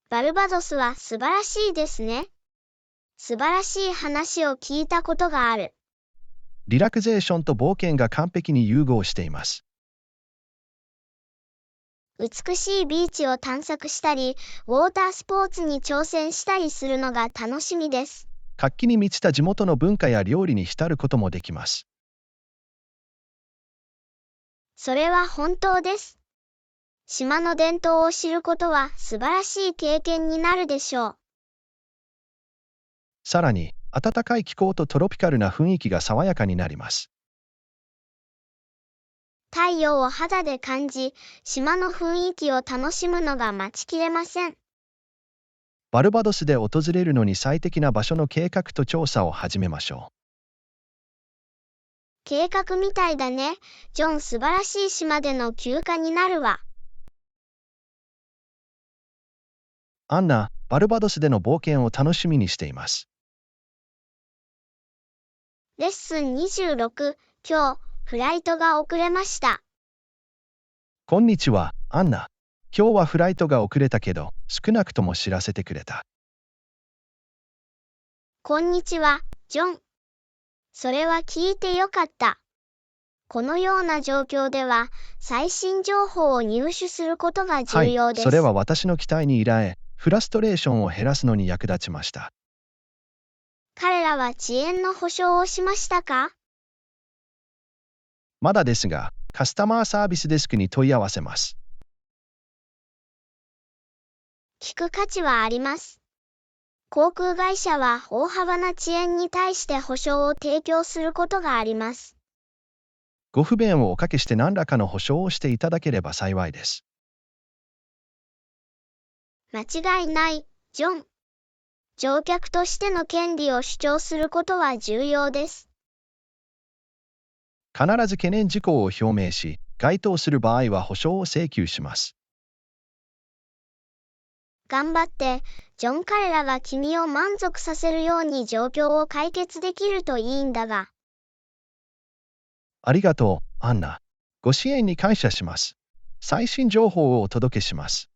バルバドスは素晴らしいですね。素晴らしい話を聞いたことがある。リラクゼーションと冒険が完璧に融合しています。美しいビーチを探索したり、ウォータースポーツに挑戦したりするのが楽しみです。活気に満ちた地元の文化や料理に浸ることもできます。それは本当です。島の伝統を知ることは素晴らしい経験になるでしょう。さらに、暖かい気候とトロピカルな雰囲気が爽やかになります。太陽を肌で感じ、島の雰囲気を楽しむのが待ちきれません。バルバドスで訪れるのに最適な場所の計画と調査を始めましょう。計画みたいだね。ジョン、素晴らしい島での休暇になるわ。アンナ、バルバドスでの冒険を楽しみにしています。レッスン26、今日、フライトが遅れました。こんにちは、アンナ。今日はフライトが遅れたけど、少なくとも知らせてくれた。こんにちは、ジョン。それは聞いてよかった。このような状況では、最新情報を入手することが重要です。はい、それは私の期待に依え、フラストレーションを減らすのに役立ちました。彼らは遅延の保証をしましたか？まだですが、カスタマーサービスデスクに問い合わせます。聞く価値はあります。航空会社は大幅な遅延に対して保証を提供することがあります。ご不便をおかけして何らかの保証をしていただければ幸いです。間違いない、ジョン。乗客としての権利を主張することは重要です。必ず懸念事項を表明し、該当する場合は保証を請求します。頑張って、ジョン。彼らが君を満足させるように状況を解決できるといいんだが。ありがとう、アンナ。ご支援に感謝します。最新情報をお届けします。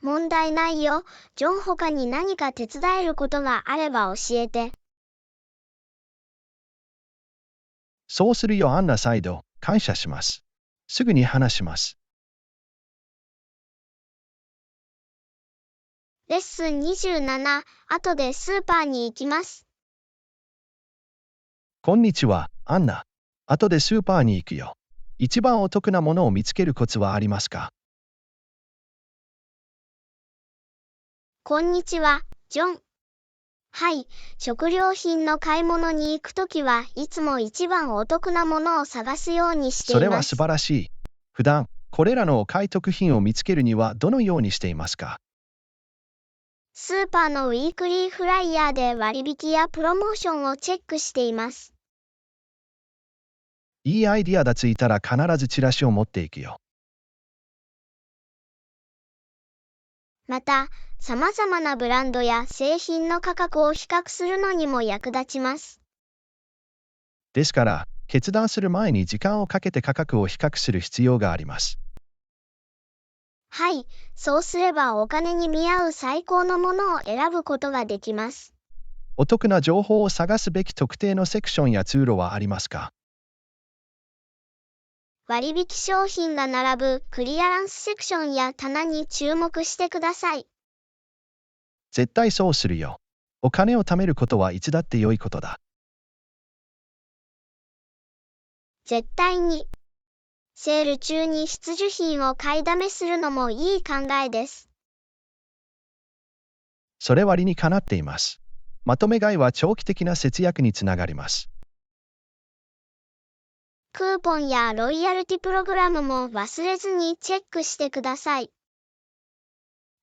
問題ないよ、ジョン。他に何か手伝えることがあれば教えて。そうするよ、アンナ。再度、感謝します。すぐに話します。レッスン27、後でスーパーに行きます。こんにちは、アンナ。後でスーパーに行くよ。一番お得なものを見つけるコツはありますか？こんにちは、ジョン。はい、食料品の買い物に行くときはいつも一番お得なものを探すようにしています。それは素晴らしい。普段、これらのお買い得品を見つけるにはどのようにしていますか？スーパーのウィークリーフライヤーで割引やプロモーションをチェックしています。いいアイディアがついたら必ずチラシを持っていくよ。また、様々なブランドや製品の価格を比較するのにも役立ちます。ですから、決断する前に時間をかけて価格を比較する必要があります。はい、そうすればお金に見合う最高のものを選ぶことができます。お得な情報を探すべき特定のセクションや通路はありますか？割引商品が並ぶクリアランスセクションや棚に注目してください。絶対そうするよ。お金を貯めることはいつだって良いことだ。絶対に。セール中に必需品を買いだめするのもいい考えです。それは理にかなっています。まとめ買いは長期的な節約につながります。クーポンやロイヤルティプログラムも忘れずにチェックしてください。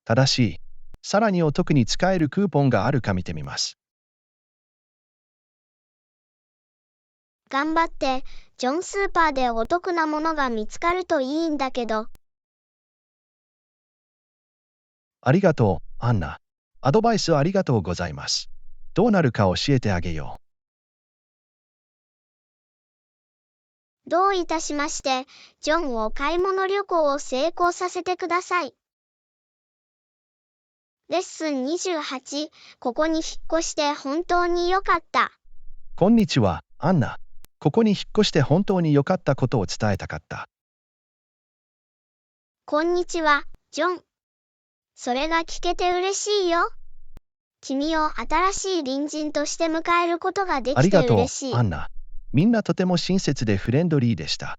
正しい。さらにお得に使えるクーポンがあるか見てみます。頑張って、ジョン。スーパーでお得なものが見つかるといいんだけど。ありがとう、アンナ。アドバイスありがとうございます。どうなるか教えてあげよう。どういたしまして、ジョン。を買い物旅行を成功させてください。レッスン28、ここに引っ越して本当に良かった。こんにちは、アンナ。ここに引っ越して本当に良かったことを伝えたかった。こんにちは、ジョン。それが聞けて嬉しいよ。君を新しい隣人として迎えることができて嬉しい。ありがとう、アンナ。みんなとても親切でフレンドリーでした。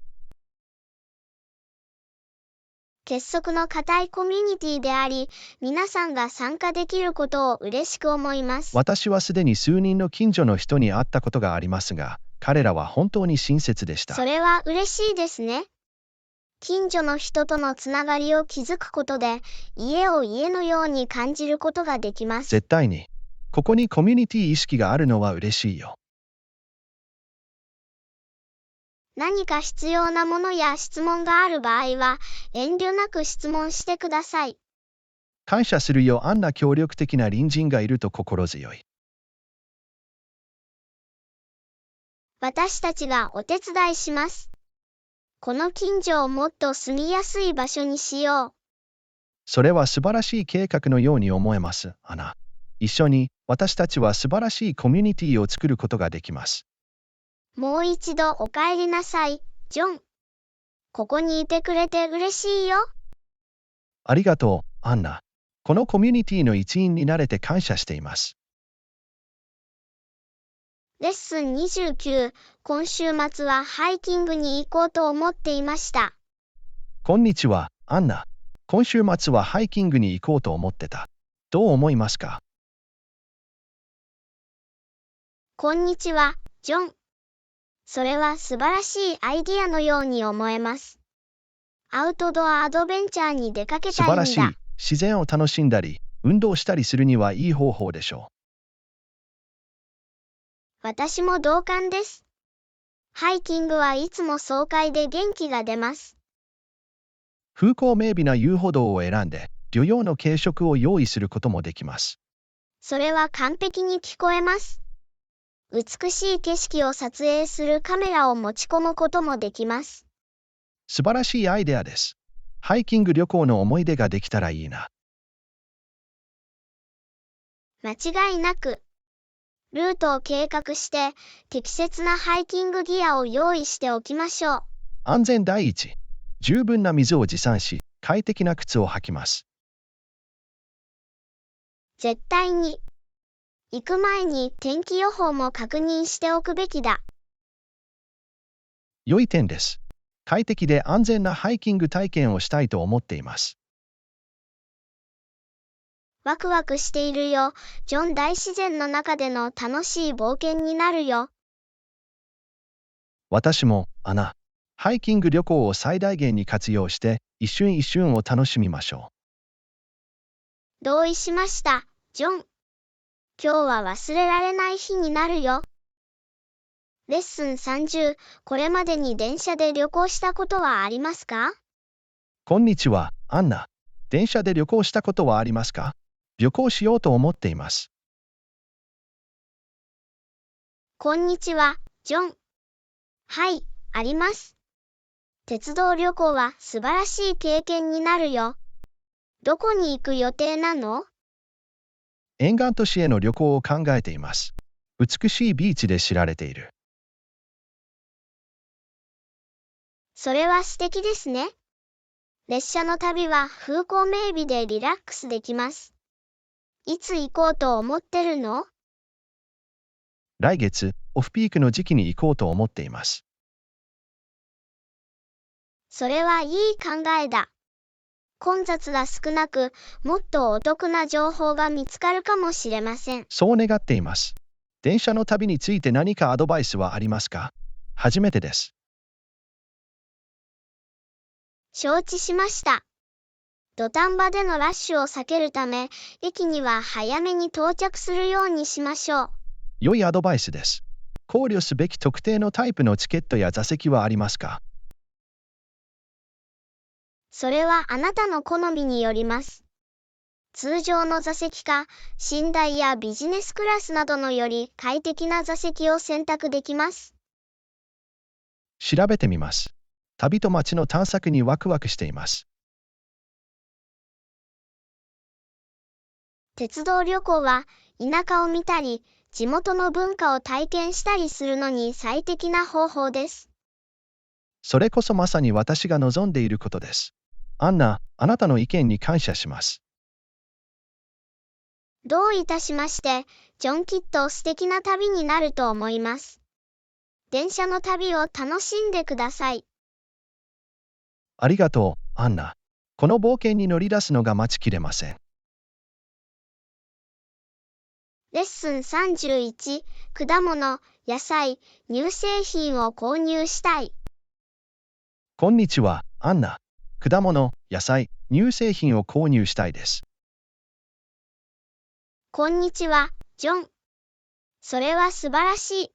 結束の固いコミュニティであり、皆さんが参加できることを嬉しく思います。私はすでに数人の近所の人に会ったことがありますが、彼らは本当に親切でした。それは嬉しいですね。近所の人とのつながりを築くことで、家を家のように感じることができます。絶対に。ここにコミュニティ意識があるのは嬉しいよ。何か必要なものや質問がある場合は、遠慮なく質問してください。感謝するよ、あんな協力的な隣人がいると心強い。私たちがお手伝いします。この近所をもっと住みやすい場所にしよう。それは素晴らしい計画のように思えます、アナ。一緒に私たちは素晴らしいコミュニティを作ることができます。もう一度お帰りなさい、ジョン。ここにいてくれて嬉しいよ。ありがとう、アンナ。このコミュニティの一員になれて感謝しています。レッスン29、今週末はハイキングに行こうと思っていました。こんにちは、アンナ。今週末はハイキングに行こうと思ってた。どう思いますか？こんにちは、ジョン。それは素晴らしいアイディアのように思えます。アウトドアアドベンチャーに出かけ素たいんだ。晴らしい。自然を楽しんだり、運動したりするにはいい方法でしょ私も同感です。ハイキングはいつも爽快で元気が出ます。う。風光明媚な遊歩道を選んで、旅用の軽食を用意することもできます。それは完璧に聞こえます。美しい景色を撮影するカメラを持ち込むこともできます。素晴らしいアイデアです。ハイキング旅行の思い出ができたらいいな。間違いなく。ルートを計画して、適切なハイキングギアを用意しておきましょう。安全第一。十分な水を持参し、快適な靴を履きます。絶対に。行く前に天気予報も確認しておくべきだ。良い点です。快適で安全なハイキング体験をしたいと思っています。ワクワクしているよ。ジョン、大自然の中での楽しい冒険になるよ。私も、アナ。ハイキング旅行を最大限に活用して、一瞬一瞬を楽しみましょ同意しました、ジョン。今日は忘れられない日になるよ。レッスン30、これまでに電車で旅行したことはありますか？う。こんにちは、アンナ。電車で旅行したことはありますか？旅行しようと思っています。こんにちは、ジョン。はい、あります。鉄道旅行は素晴らしい経験になるよ。どこに行く予定なの？沿岸都市への旅行を考えています。美しいビーチで知られている。それは素敵ですね。列車の旅は風光明媚でリラックスできます。いつ行こうと思ってるの？来月、オフピークの時期に行こうと思っています。それはいい考えだ。混雑が少なく、もっとお得な情報が見つかるかもしれません。そう願っています。電車の旅について何かアドバイスはありますか？初めてです。承知しました。土壇場でのラッシュを避けるため、駅には早めに到着するようにしましょう。良いアドバイスです。考慮すべき特定のタイプのチケットや座席はありますか？それはあなたの好みによります。通常の座席か、寝台やビジネスクラスなどのより快適な座席を選択できます。調べてみます。旅と街の探索にワクワクしています。鉄道旅行は、田舎を見たり、地元の文化を体験したりするのに最適な方法です。それこそまさに私が望んでいることです。アンナ、あなたの意見に感謝します。どういたしまして、ジョン、きっと素敵な旅になると思います。電車の旅を楽しんでください。ありがとう、アンナ。この冒険に乗り出すのが待ちきれません。レッスン31、果物、野菜、乳製品を購入したい。こんにちは、アンナ。果物、野菜、乳製品を購入したいです。こんにちは、ジョン。それは素晴らしい。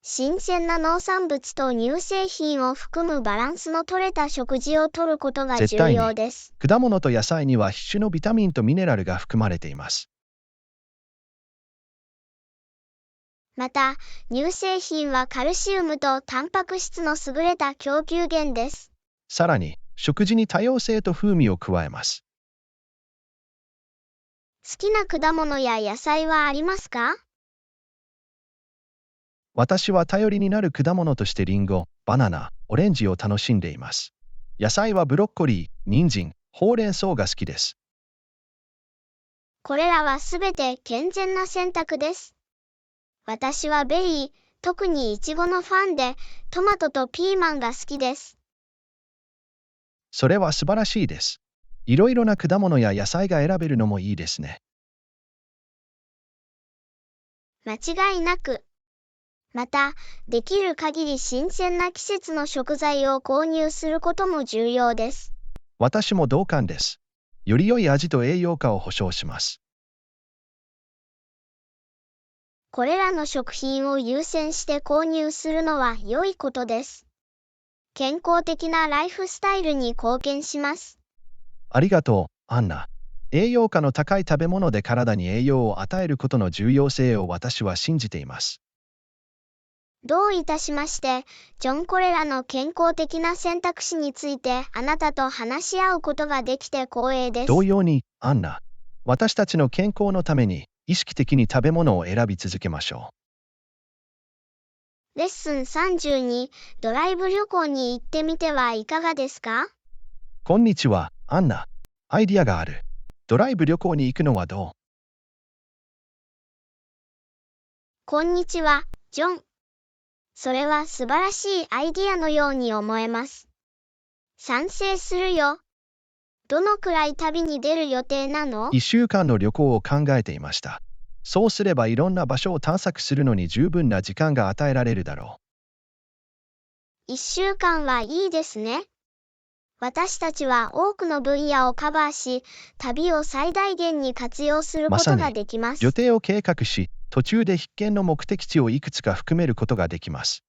新鮮な農産物と乳製品を含むバランスの取れた食事をとることが重要です。果物と野菜には必須のビタミンとミネラルが含まれています。また、乳製品はカルシウムとタンパク質の優れた供給源です。さらに、食事に多様性と風味を加えます。好きな果物や野菜はありますか？私は頼りになる果物としてリンゴ、バナナ、オレンジを楽しんでいます。野菜はブロッコリー、人参、ほうれん草が好きです。これらはすべて健全な選択です。私はベリー、特にイチゴのファンで、トマトとピーマンが好きです。それは素晴らしいです。いろいろな果物や野菜が選べるのもいいですね。間違いなく。また、できる限り新鮮な季節の食材を購入することも重要です。私も同感です。より良い味と栄養価を保証します。これらの食品を優先して購入するのは良いことです。健康的なライフスタイルに貢献します。ありがとう、アンナ。栄養価の高い食べ物で体に栄養を与えることの重要性を私は信じています。どういたしまして、ジョン。これらの健康的な選択肢についてあなたと話し合うことができて光栄です。同様に、アンナ。私たちの健康のために意識的に食べ物を選び続けましょう。レッスン32、ドライブ旅行に行ってみてはいかがですか？こんにちは、アンナ。アイディアがある。ドライブ旅行に行くのはどう？こんにちは、ジョン。それは素晴らしいアイディアのように思えます。賛成するよ。どのくらい旅に出る予定なの？1週間の旅行を考えていました。そうすればいろんな場所を探索するのに十分な時間が与えられるだろう。1週間はいいですね。私たちは多くの分野をカバーし、旅を最大限に活用することができます。予定を計画し、途中で必見の目的地をいくつか含めることができます。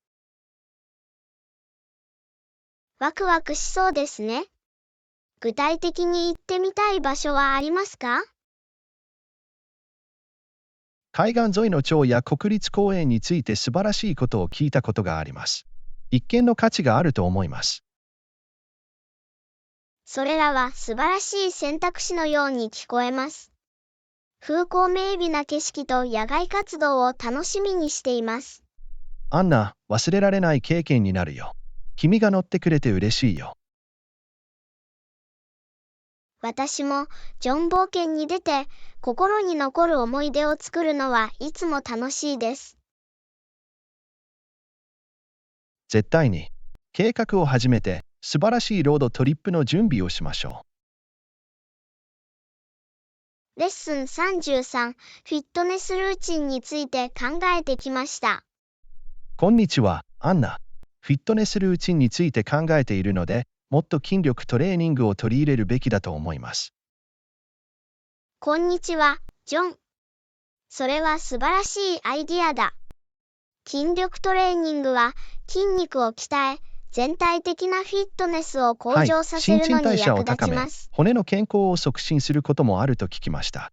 ワクワクしそうですね。具体的に行ってみたい場所はありますか？海岸沿いの町や国立公園について素晴らしいことを聞いたことがあります。一見の価値があると思います。それらは素晴らしい選択肢のように聞こえます。風光明媚な景色と野外活動を楽しみにしています。アンナ、忘れられない経験になるよ。君が乗ってくれて嬉しいよ。私もジョン冒険に出て心に残る思い出を作るのはいつも楽しいです。絶対に。計画を始めて素晴らしいロードトリップの準備をしましょう。レッスン33、フィットネスルーチンについて考えてきました。こんにちは、アンナ。フィットネスルーチンについて考えているので、もっと筋力トレーニングを取り入れるべきだと思います。こんにちは、ジョン。それは素晴らしいアイディアだ。筋力トレーニングは筋肉を鍛え、全体的なフィットネスを向上させるのに役立ちます。骨の健康を促進することもあると聞きました。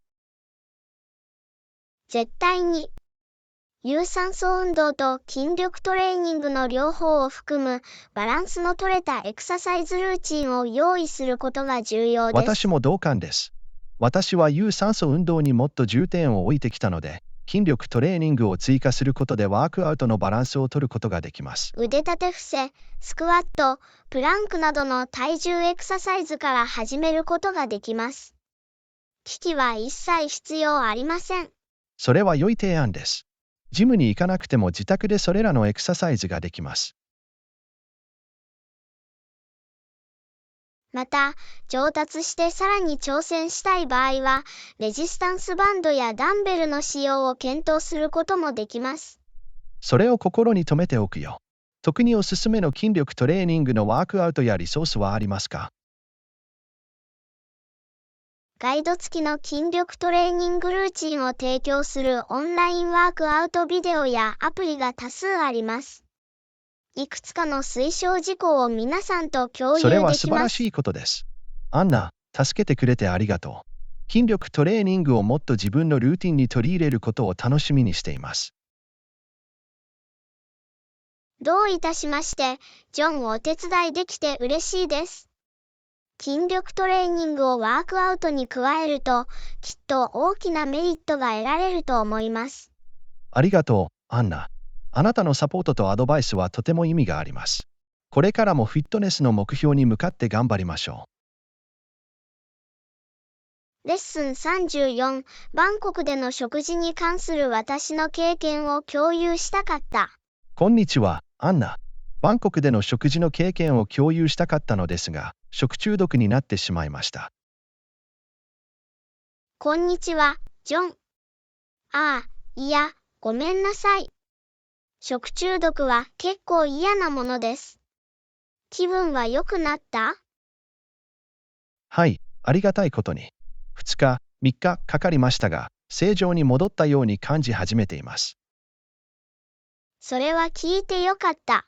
絶対に。有酸素運動と筋力トレーニングの両方を含むバランスの取れたエクササイズルーチンを用意することが重要です。私も同感です。私は有酸素運動にもっと重点を置いてきたので、筋力トレーニングを追加することでワークアウトのバランスを取ることができます。腕立て伏せ、スクワット、プランクなどの体重エクササイズから始めることができます。機器は一切必要ありません。それは良い提案です。ジムに行かなくても自宅でそれらのエクササイズができます。また、上達してさらに挑戦したい場合は、レジスタンスバンドやダンベルの使用を検討することもできます。それを心に留めておくよ。特におすすめの筋力トレーニングのワークアウトやリソースはありますか？ガイド付きの筋力トレーニングルーチンを提供するオンラインワークアウトビデオやアプリが多数あります。いくつかの推奨事項を皆さんと共有できます。それは素晴らしいことです。アンナ、助けてくれてありがとう。筋力トレーニングをもっと自分のルーティンに取り入れることを楽しみにしています。どういたしまして、ジョンお手伝いできて嬉しいです。筋力トレーニングをワークアウトに加えると、きっと大きなメリットが得られると思います。ありがとう、アンナ。あなたのサポートとアドバイスはとても意味があります。これからもフィットネスの目標に向かって頑張りましょう。レッスン34、バンコクでの食事に関する私の経験を共有したかった。こんにちは、アンナ。バンコクでの食事の経験を共有したかったのですが、食中毒になってしまいました。こんにちは、ジョン。いや、ごめんなさい。食中毒は結構嫌なものです。気分は良くなった？はい、ありがたいことに。2日、3日かかりましたが、正常に戻ったように感じ始めています。それは聞いてよかった。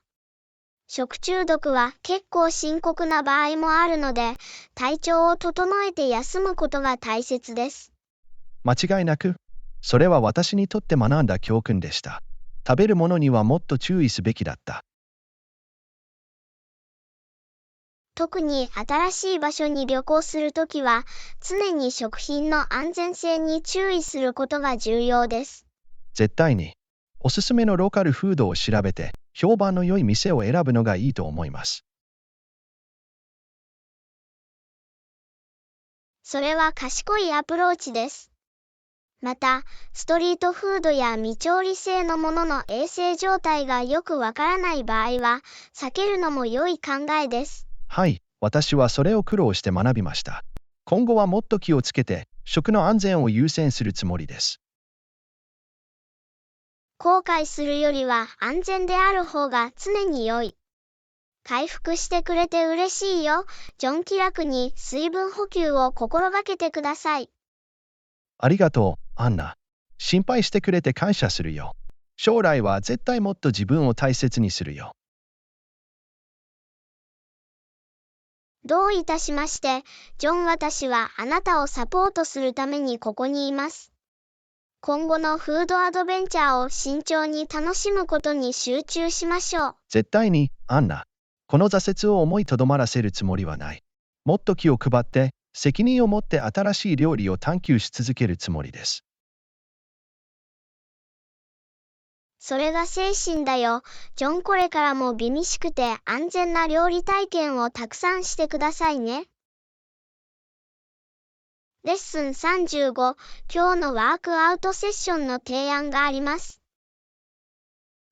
食中毒は結構深刻な場合もあるので、体調を整えて休むことが大切です。間違いなく、それは私にとって学んだ教訓でした。食べるものにはもっと注意すべきだった。特に新しい場所に旅行するときは、常に食品の安全性に注意することが重要です。絶対に、おすすめのローカルフードを調べて、評判の良い店を選ぶのがいいと思います。それは賢いアプローチです。また、ストリートフードや未調理性のものの衛生状態がよくわからない場合は、避けるのも良い考えです。はい、私はそれを苦労して学びました。今後はもっと気をつけて、食の安全を優先するつもりです。後悔するよりは安全である方が常に良い。回復してくれて嬉しいよ。ジョン・気楽に水分補給を心がけてください。ありがとう、アンナ。心配してくれて感謝するよ。将来は絶対もっと自分を大切にするよ。どういたしまして、ジョン。私はあなたをサポートするためにここにいます。今後のフードアドベンチャーを慎重に楽しむことに集中しましょう。絶対に、アンナ。この挫折を思いとどまらせるつもりはない。もっと気を配って、責任を持って新しい料理を探求し続けるつもりです。それが精神だよ、ジョン。これからも美味しくて安全な料理体験をたくさんしてくださいね。レッスン35、今日のワークアウトセッションの提案があります。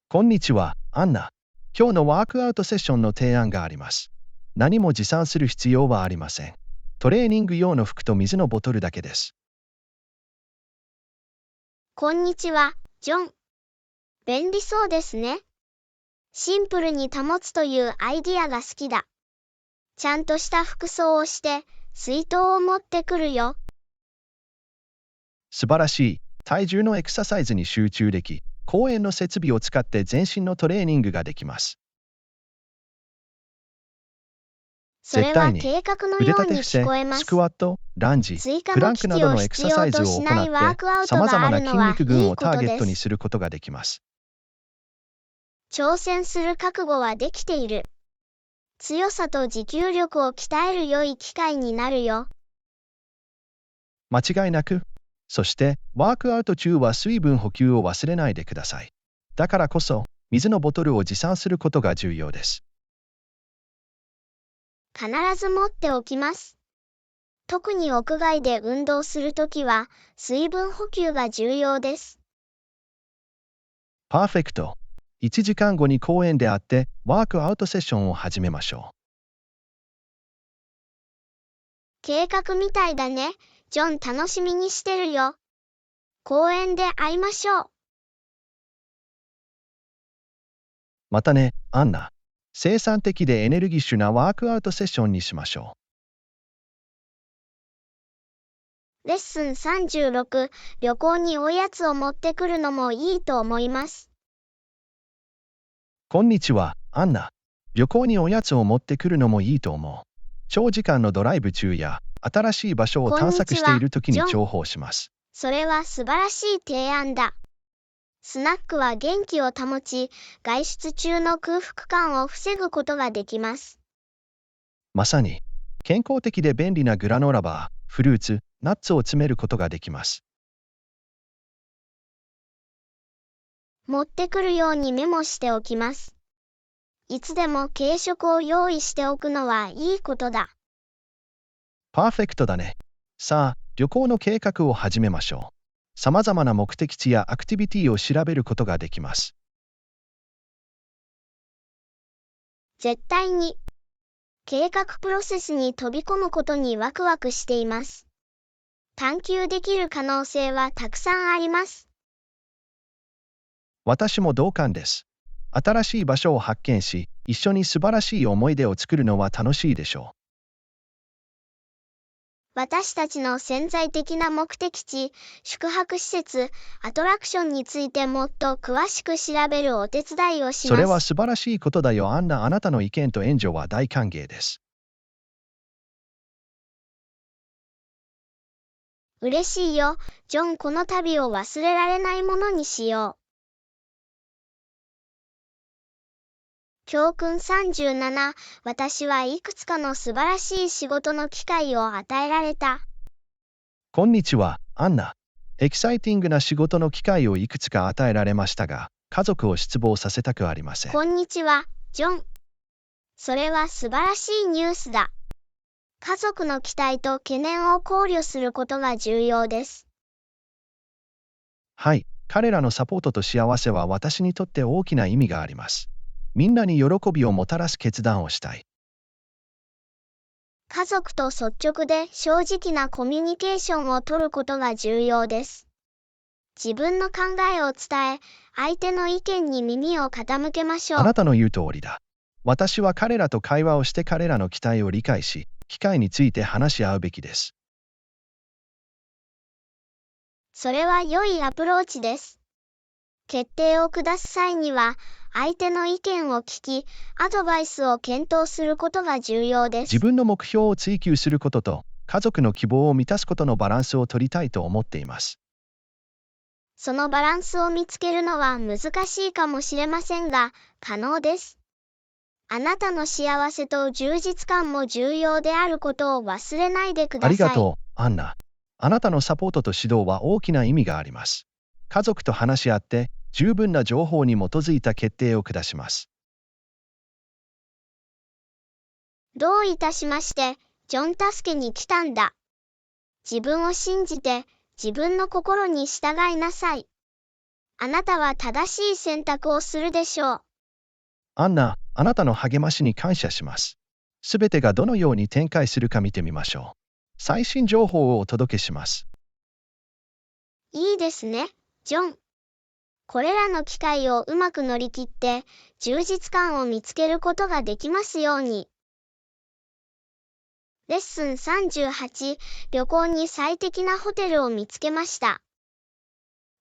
こんにちは、アンナ。今日のワークアウトセッションの提案があります。何も持参する必要はありません。トレーニング用の服と水のボトルだけです。こんにちは、ジョン。便利そうですね。シンプルに保つというアイディアが好きだ。ちゃんとした服装をして、水筒を持ってくるよ。素晴らしい。体重のエクササイズに集中でき、公園の設備を使って全身のトレーニングができます。それは計画のように聞こえます。スクワット、ランジ、追加プランクの機器をなどのエクサ必要サイズを行としないワーって、クアウト様々ながあるのはい筋肉群いことをターゲットです。にすることができます。挑戦する覚悟はできている。強さと持久力を鍛える良い機会になるよ。間違いなく。そして、ワークアウト中は水分補給を忘れないでください。だからこそ、水のボトルを持参することが重要です。必ず持っておきます。特に屋外で運動するときは、水分補給が重要です。パーフェクト。1時間後に公園で会って、ワークアウトセッションを始めましょう。計画みたいだね。ジョン。楽しみにしてるよ。公園で会いましょう。またね、アンナ。生産的でエネルギッシュなワークアウトセッションにしましょレッスン36、旅行におやつを持ってくるのもいいと思います。う。こんにちは、アンナ。旅行におやつを持ってくるのもいいと思う。長時間のドライブ中や、新しい場所を探索しているときにこんにちは、ジョン。重宝します。それは素晴らしい提案だ。スナックは元気を保ち、外出中の空腹感を防ぐことができます。まさに、健康的で便利なグラノーラバー、フルーツ、ナッツを詰めることができます。持ってくるようにメモしておきます。いつでも軽食を用意しておくのはいいことだ。パーフェクトだね。さあ、旅行の計画を始めましょう。様々な目的地やアクティビティを調べることができます。絶対に。計画プロセスに飛び込むことにワクワクしています。探求できる可能性はたくさんあります。私も同感です。新しい場所を発見し、一緒に素晴らしい思い出を作るのは楽しいでしょ私たちの潜在的な目的地、宿泊施設、アトラクションについてもっと詳しく調べるお手伝いをう。します。それは素晴らしいことだよ、アンナ。あなたの意見と援助は大歓迎です。嬉しいよ、ジョン。この旅を忘れられないものにしよう。教訓37、私はいくつかの素晴らしい仕事の機会を与えられた。こんにちは、アンナ。エキサイティングな仕事の機会をいくつか与えられましたが、家族を失望させたくありません。こんにちは、ジョン。それは素晴らしいニュースだ。家族の期待と懸念を考慮することが重要です。はい、彼らのサポートと幸せは私にとって大きな意味があります。みんなに喜びをもたらす決断をしたい。家族と率直で正直なコミュニケーションを取ることが重要です。自分の考えを伝え、相手の意見に耳を傾けましょう。あなたの言う通りだ。私は彼らと会話をして彼らの期待を理解し、機会について話し合うべきです。それは良いアプローチです。決定を下す際には、相手の意見を聞き、アドバイスを検討することが重要です。自分の目標を追求することと、家族の希望を満たすことのバランスを取りたいと思っています。そのバランスを見つけるのは難しいかもしれませんが、可能です。あなたの幸せと充実感も重要であることを忘れないでください。ありがとう、アンナ。あなたのサポートと指導は大きな意味があります。家族と話し合って、十分な情報に基づいた決定を下します。どういたしまして、ジョン。助けに来たんだ。自分を信じて、自分の心に従いなさい。あなたは正しい選択をするでしょう。アンナ、あなたの励ましに感謝します。すべてがどのように展開するか見てみましょう。最新情報をお届けします。いいですね、ジョン。これらの機会をうまく乗り切って、充実感を見つけることができますように。レッスン38、旅行に最適なホテルを見つけました。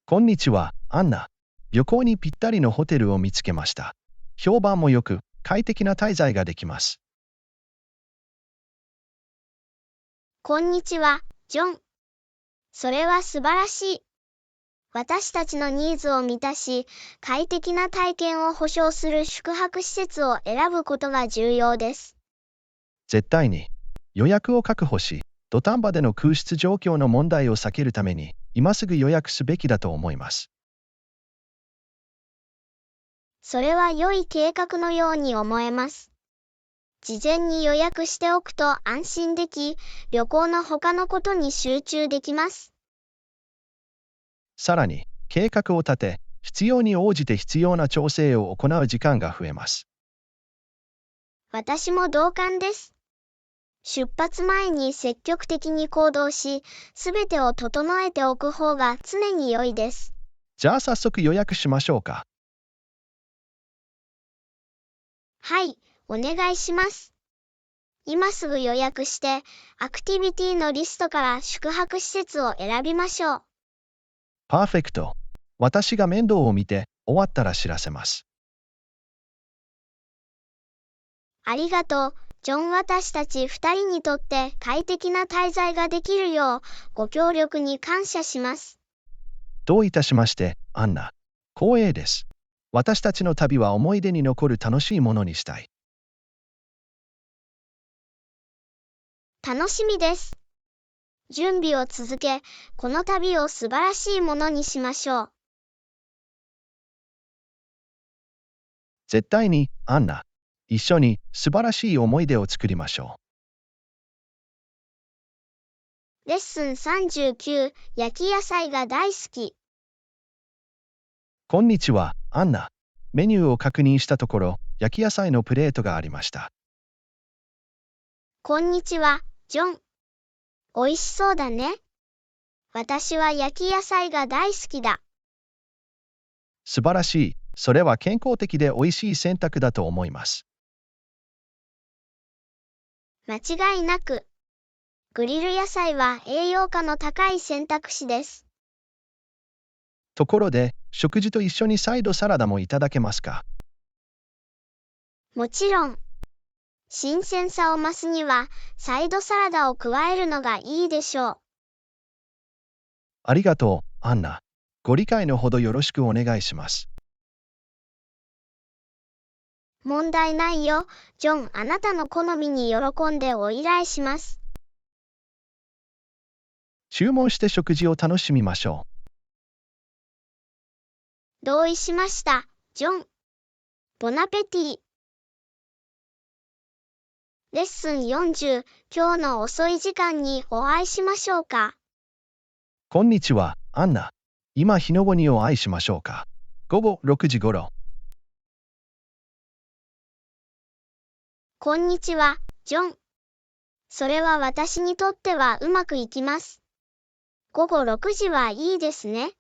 こんにちは、アンナ。旅行にぴったりのホテルを見つけました。評判も良く、快適な滞在ができます。こんにちは、ジョン。それは素晴らしい。私たちのニーズを満たし、快適な体験を保証する宿泊施設を選ぶことが重要です。絶対に。予約を確保し、土壇場での空室状況の問題を避けるために、今すぐ予約すべきだと思います。それは良い計画のように思えます。事前に予約しておくと安心でき、旅行の他のことに集中できます。さらに、計画を立て、必要に応じて必要な調整を行う時間が増えます。私も同感です。出発前に積極的に行動し、すべてを整えておく方が常に良いです。じゃあ早速予約しましょうか。はい、お願いします。今すぐ予約して、アクティビティのリストから宿泊施設を選びましょう。パーフェクト。私が面倒を見て、終わったら知らせます。ありがとう、ジョン。私たち2人にとって快適な滞在ができるよう、ご協力に感謝します。どういたしまして、アンナ。光栄です。私たちの旅は思い出に残る楽しいものにしたい。楽しみです。準備を続け、この旅を素晴らしいものにしましょう。絶対に、アンナ。一緒に素晴らしい思い出を作りましょう。レッスン39、焼き野菜が大好き。こんにちは、アンナ。メニューを確認したところ、焼き野菜のプレートがありました。こんにちは、ジョン。おいしそうだね。私は焼き野菜が大好きだ。素晴らしい。それは健康的で美味しい選択だと思います。間違いなく。グリル野菜は栄養価の高い選択肢です。ところで、食事と一緒にサイドサラダもいただけますか？もちろん。新鮮さを増すには、サイドサラダを加えるのがいいでしょう。ありがとう、アンナ。ご理解のほどよろしくお願いします。問題ないよ、ジョン。あなたの好みに喜んでお依頼します。注文して食事を楽しみましょ同意しました、ジョン。ボナペティ。レッスン40、今日の遅い時間にお会いしましょうか。う。こんにちは、アンナ。今日の後にお会いしましょうか。午後6時頃。こんにちは、ジョン。それは私にとってはうまくいきます。午後6時はいいですね。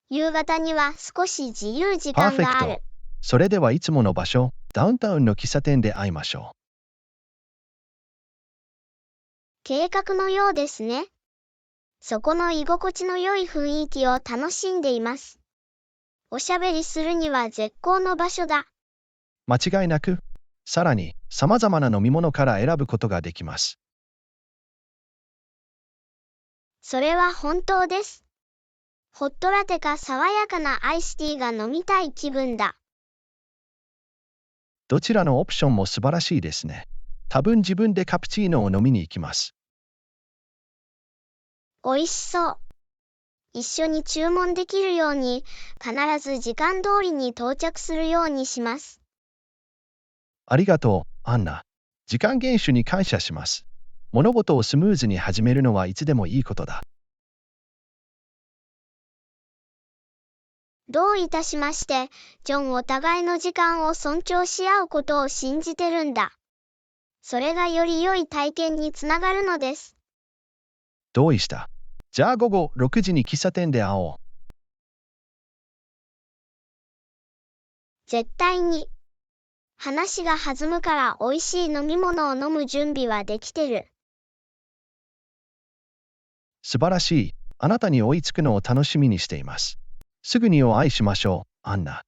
夕方には少し自由時パーフェクト。間がある。それではいつもの場所、ダウンタウンの喫茶店で会いましょう。計画のようですね。そこの居心地の良い雰囲気を楽しんでいます。おしゃべりするには絶好の場所だ。間違いなく。さらに、様々な飲み物から選ぶことができます。それは本当です。ホットラテか爽やかなアイスティーが飲みたい気分だ。どちらのオプションも素晴らしいですね。多分自分でカプチーノを飲みに行きます。おいしそう。一緒に注文できるように、必ず時間通りに到着するようにします。ありがとう、アンナ。時間厳守に感謝します。物事をスムーズに始めるのはいつでもいいことだ。どういたしまして、ジョン。お互いの時間を尊重し合うことを信じてるんだ。それがより良い体験につながるのです。同意した。じゃあ午後6時に喫茶店で会おう。絶対に。話が弾むから美味しい飲み物を飲む準備はできてる。素晴らしい。あなたに追いつくのを楽しみにしています。すぐにお会いしましょう、アンナ。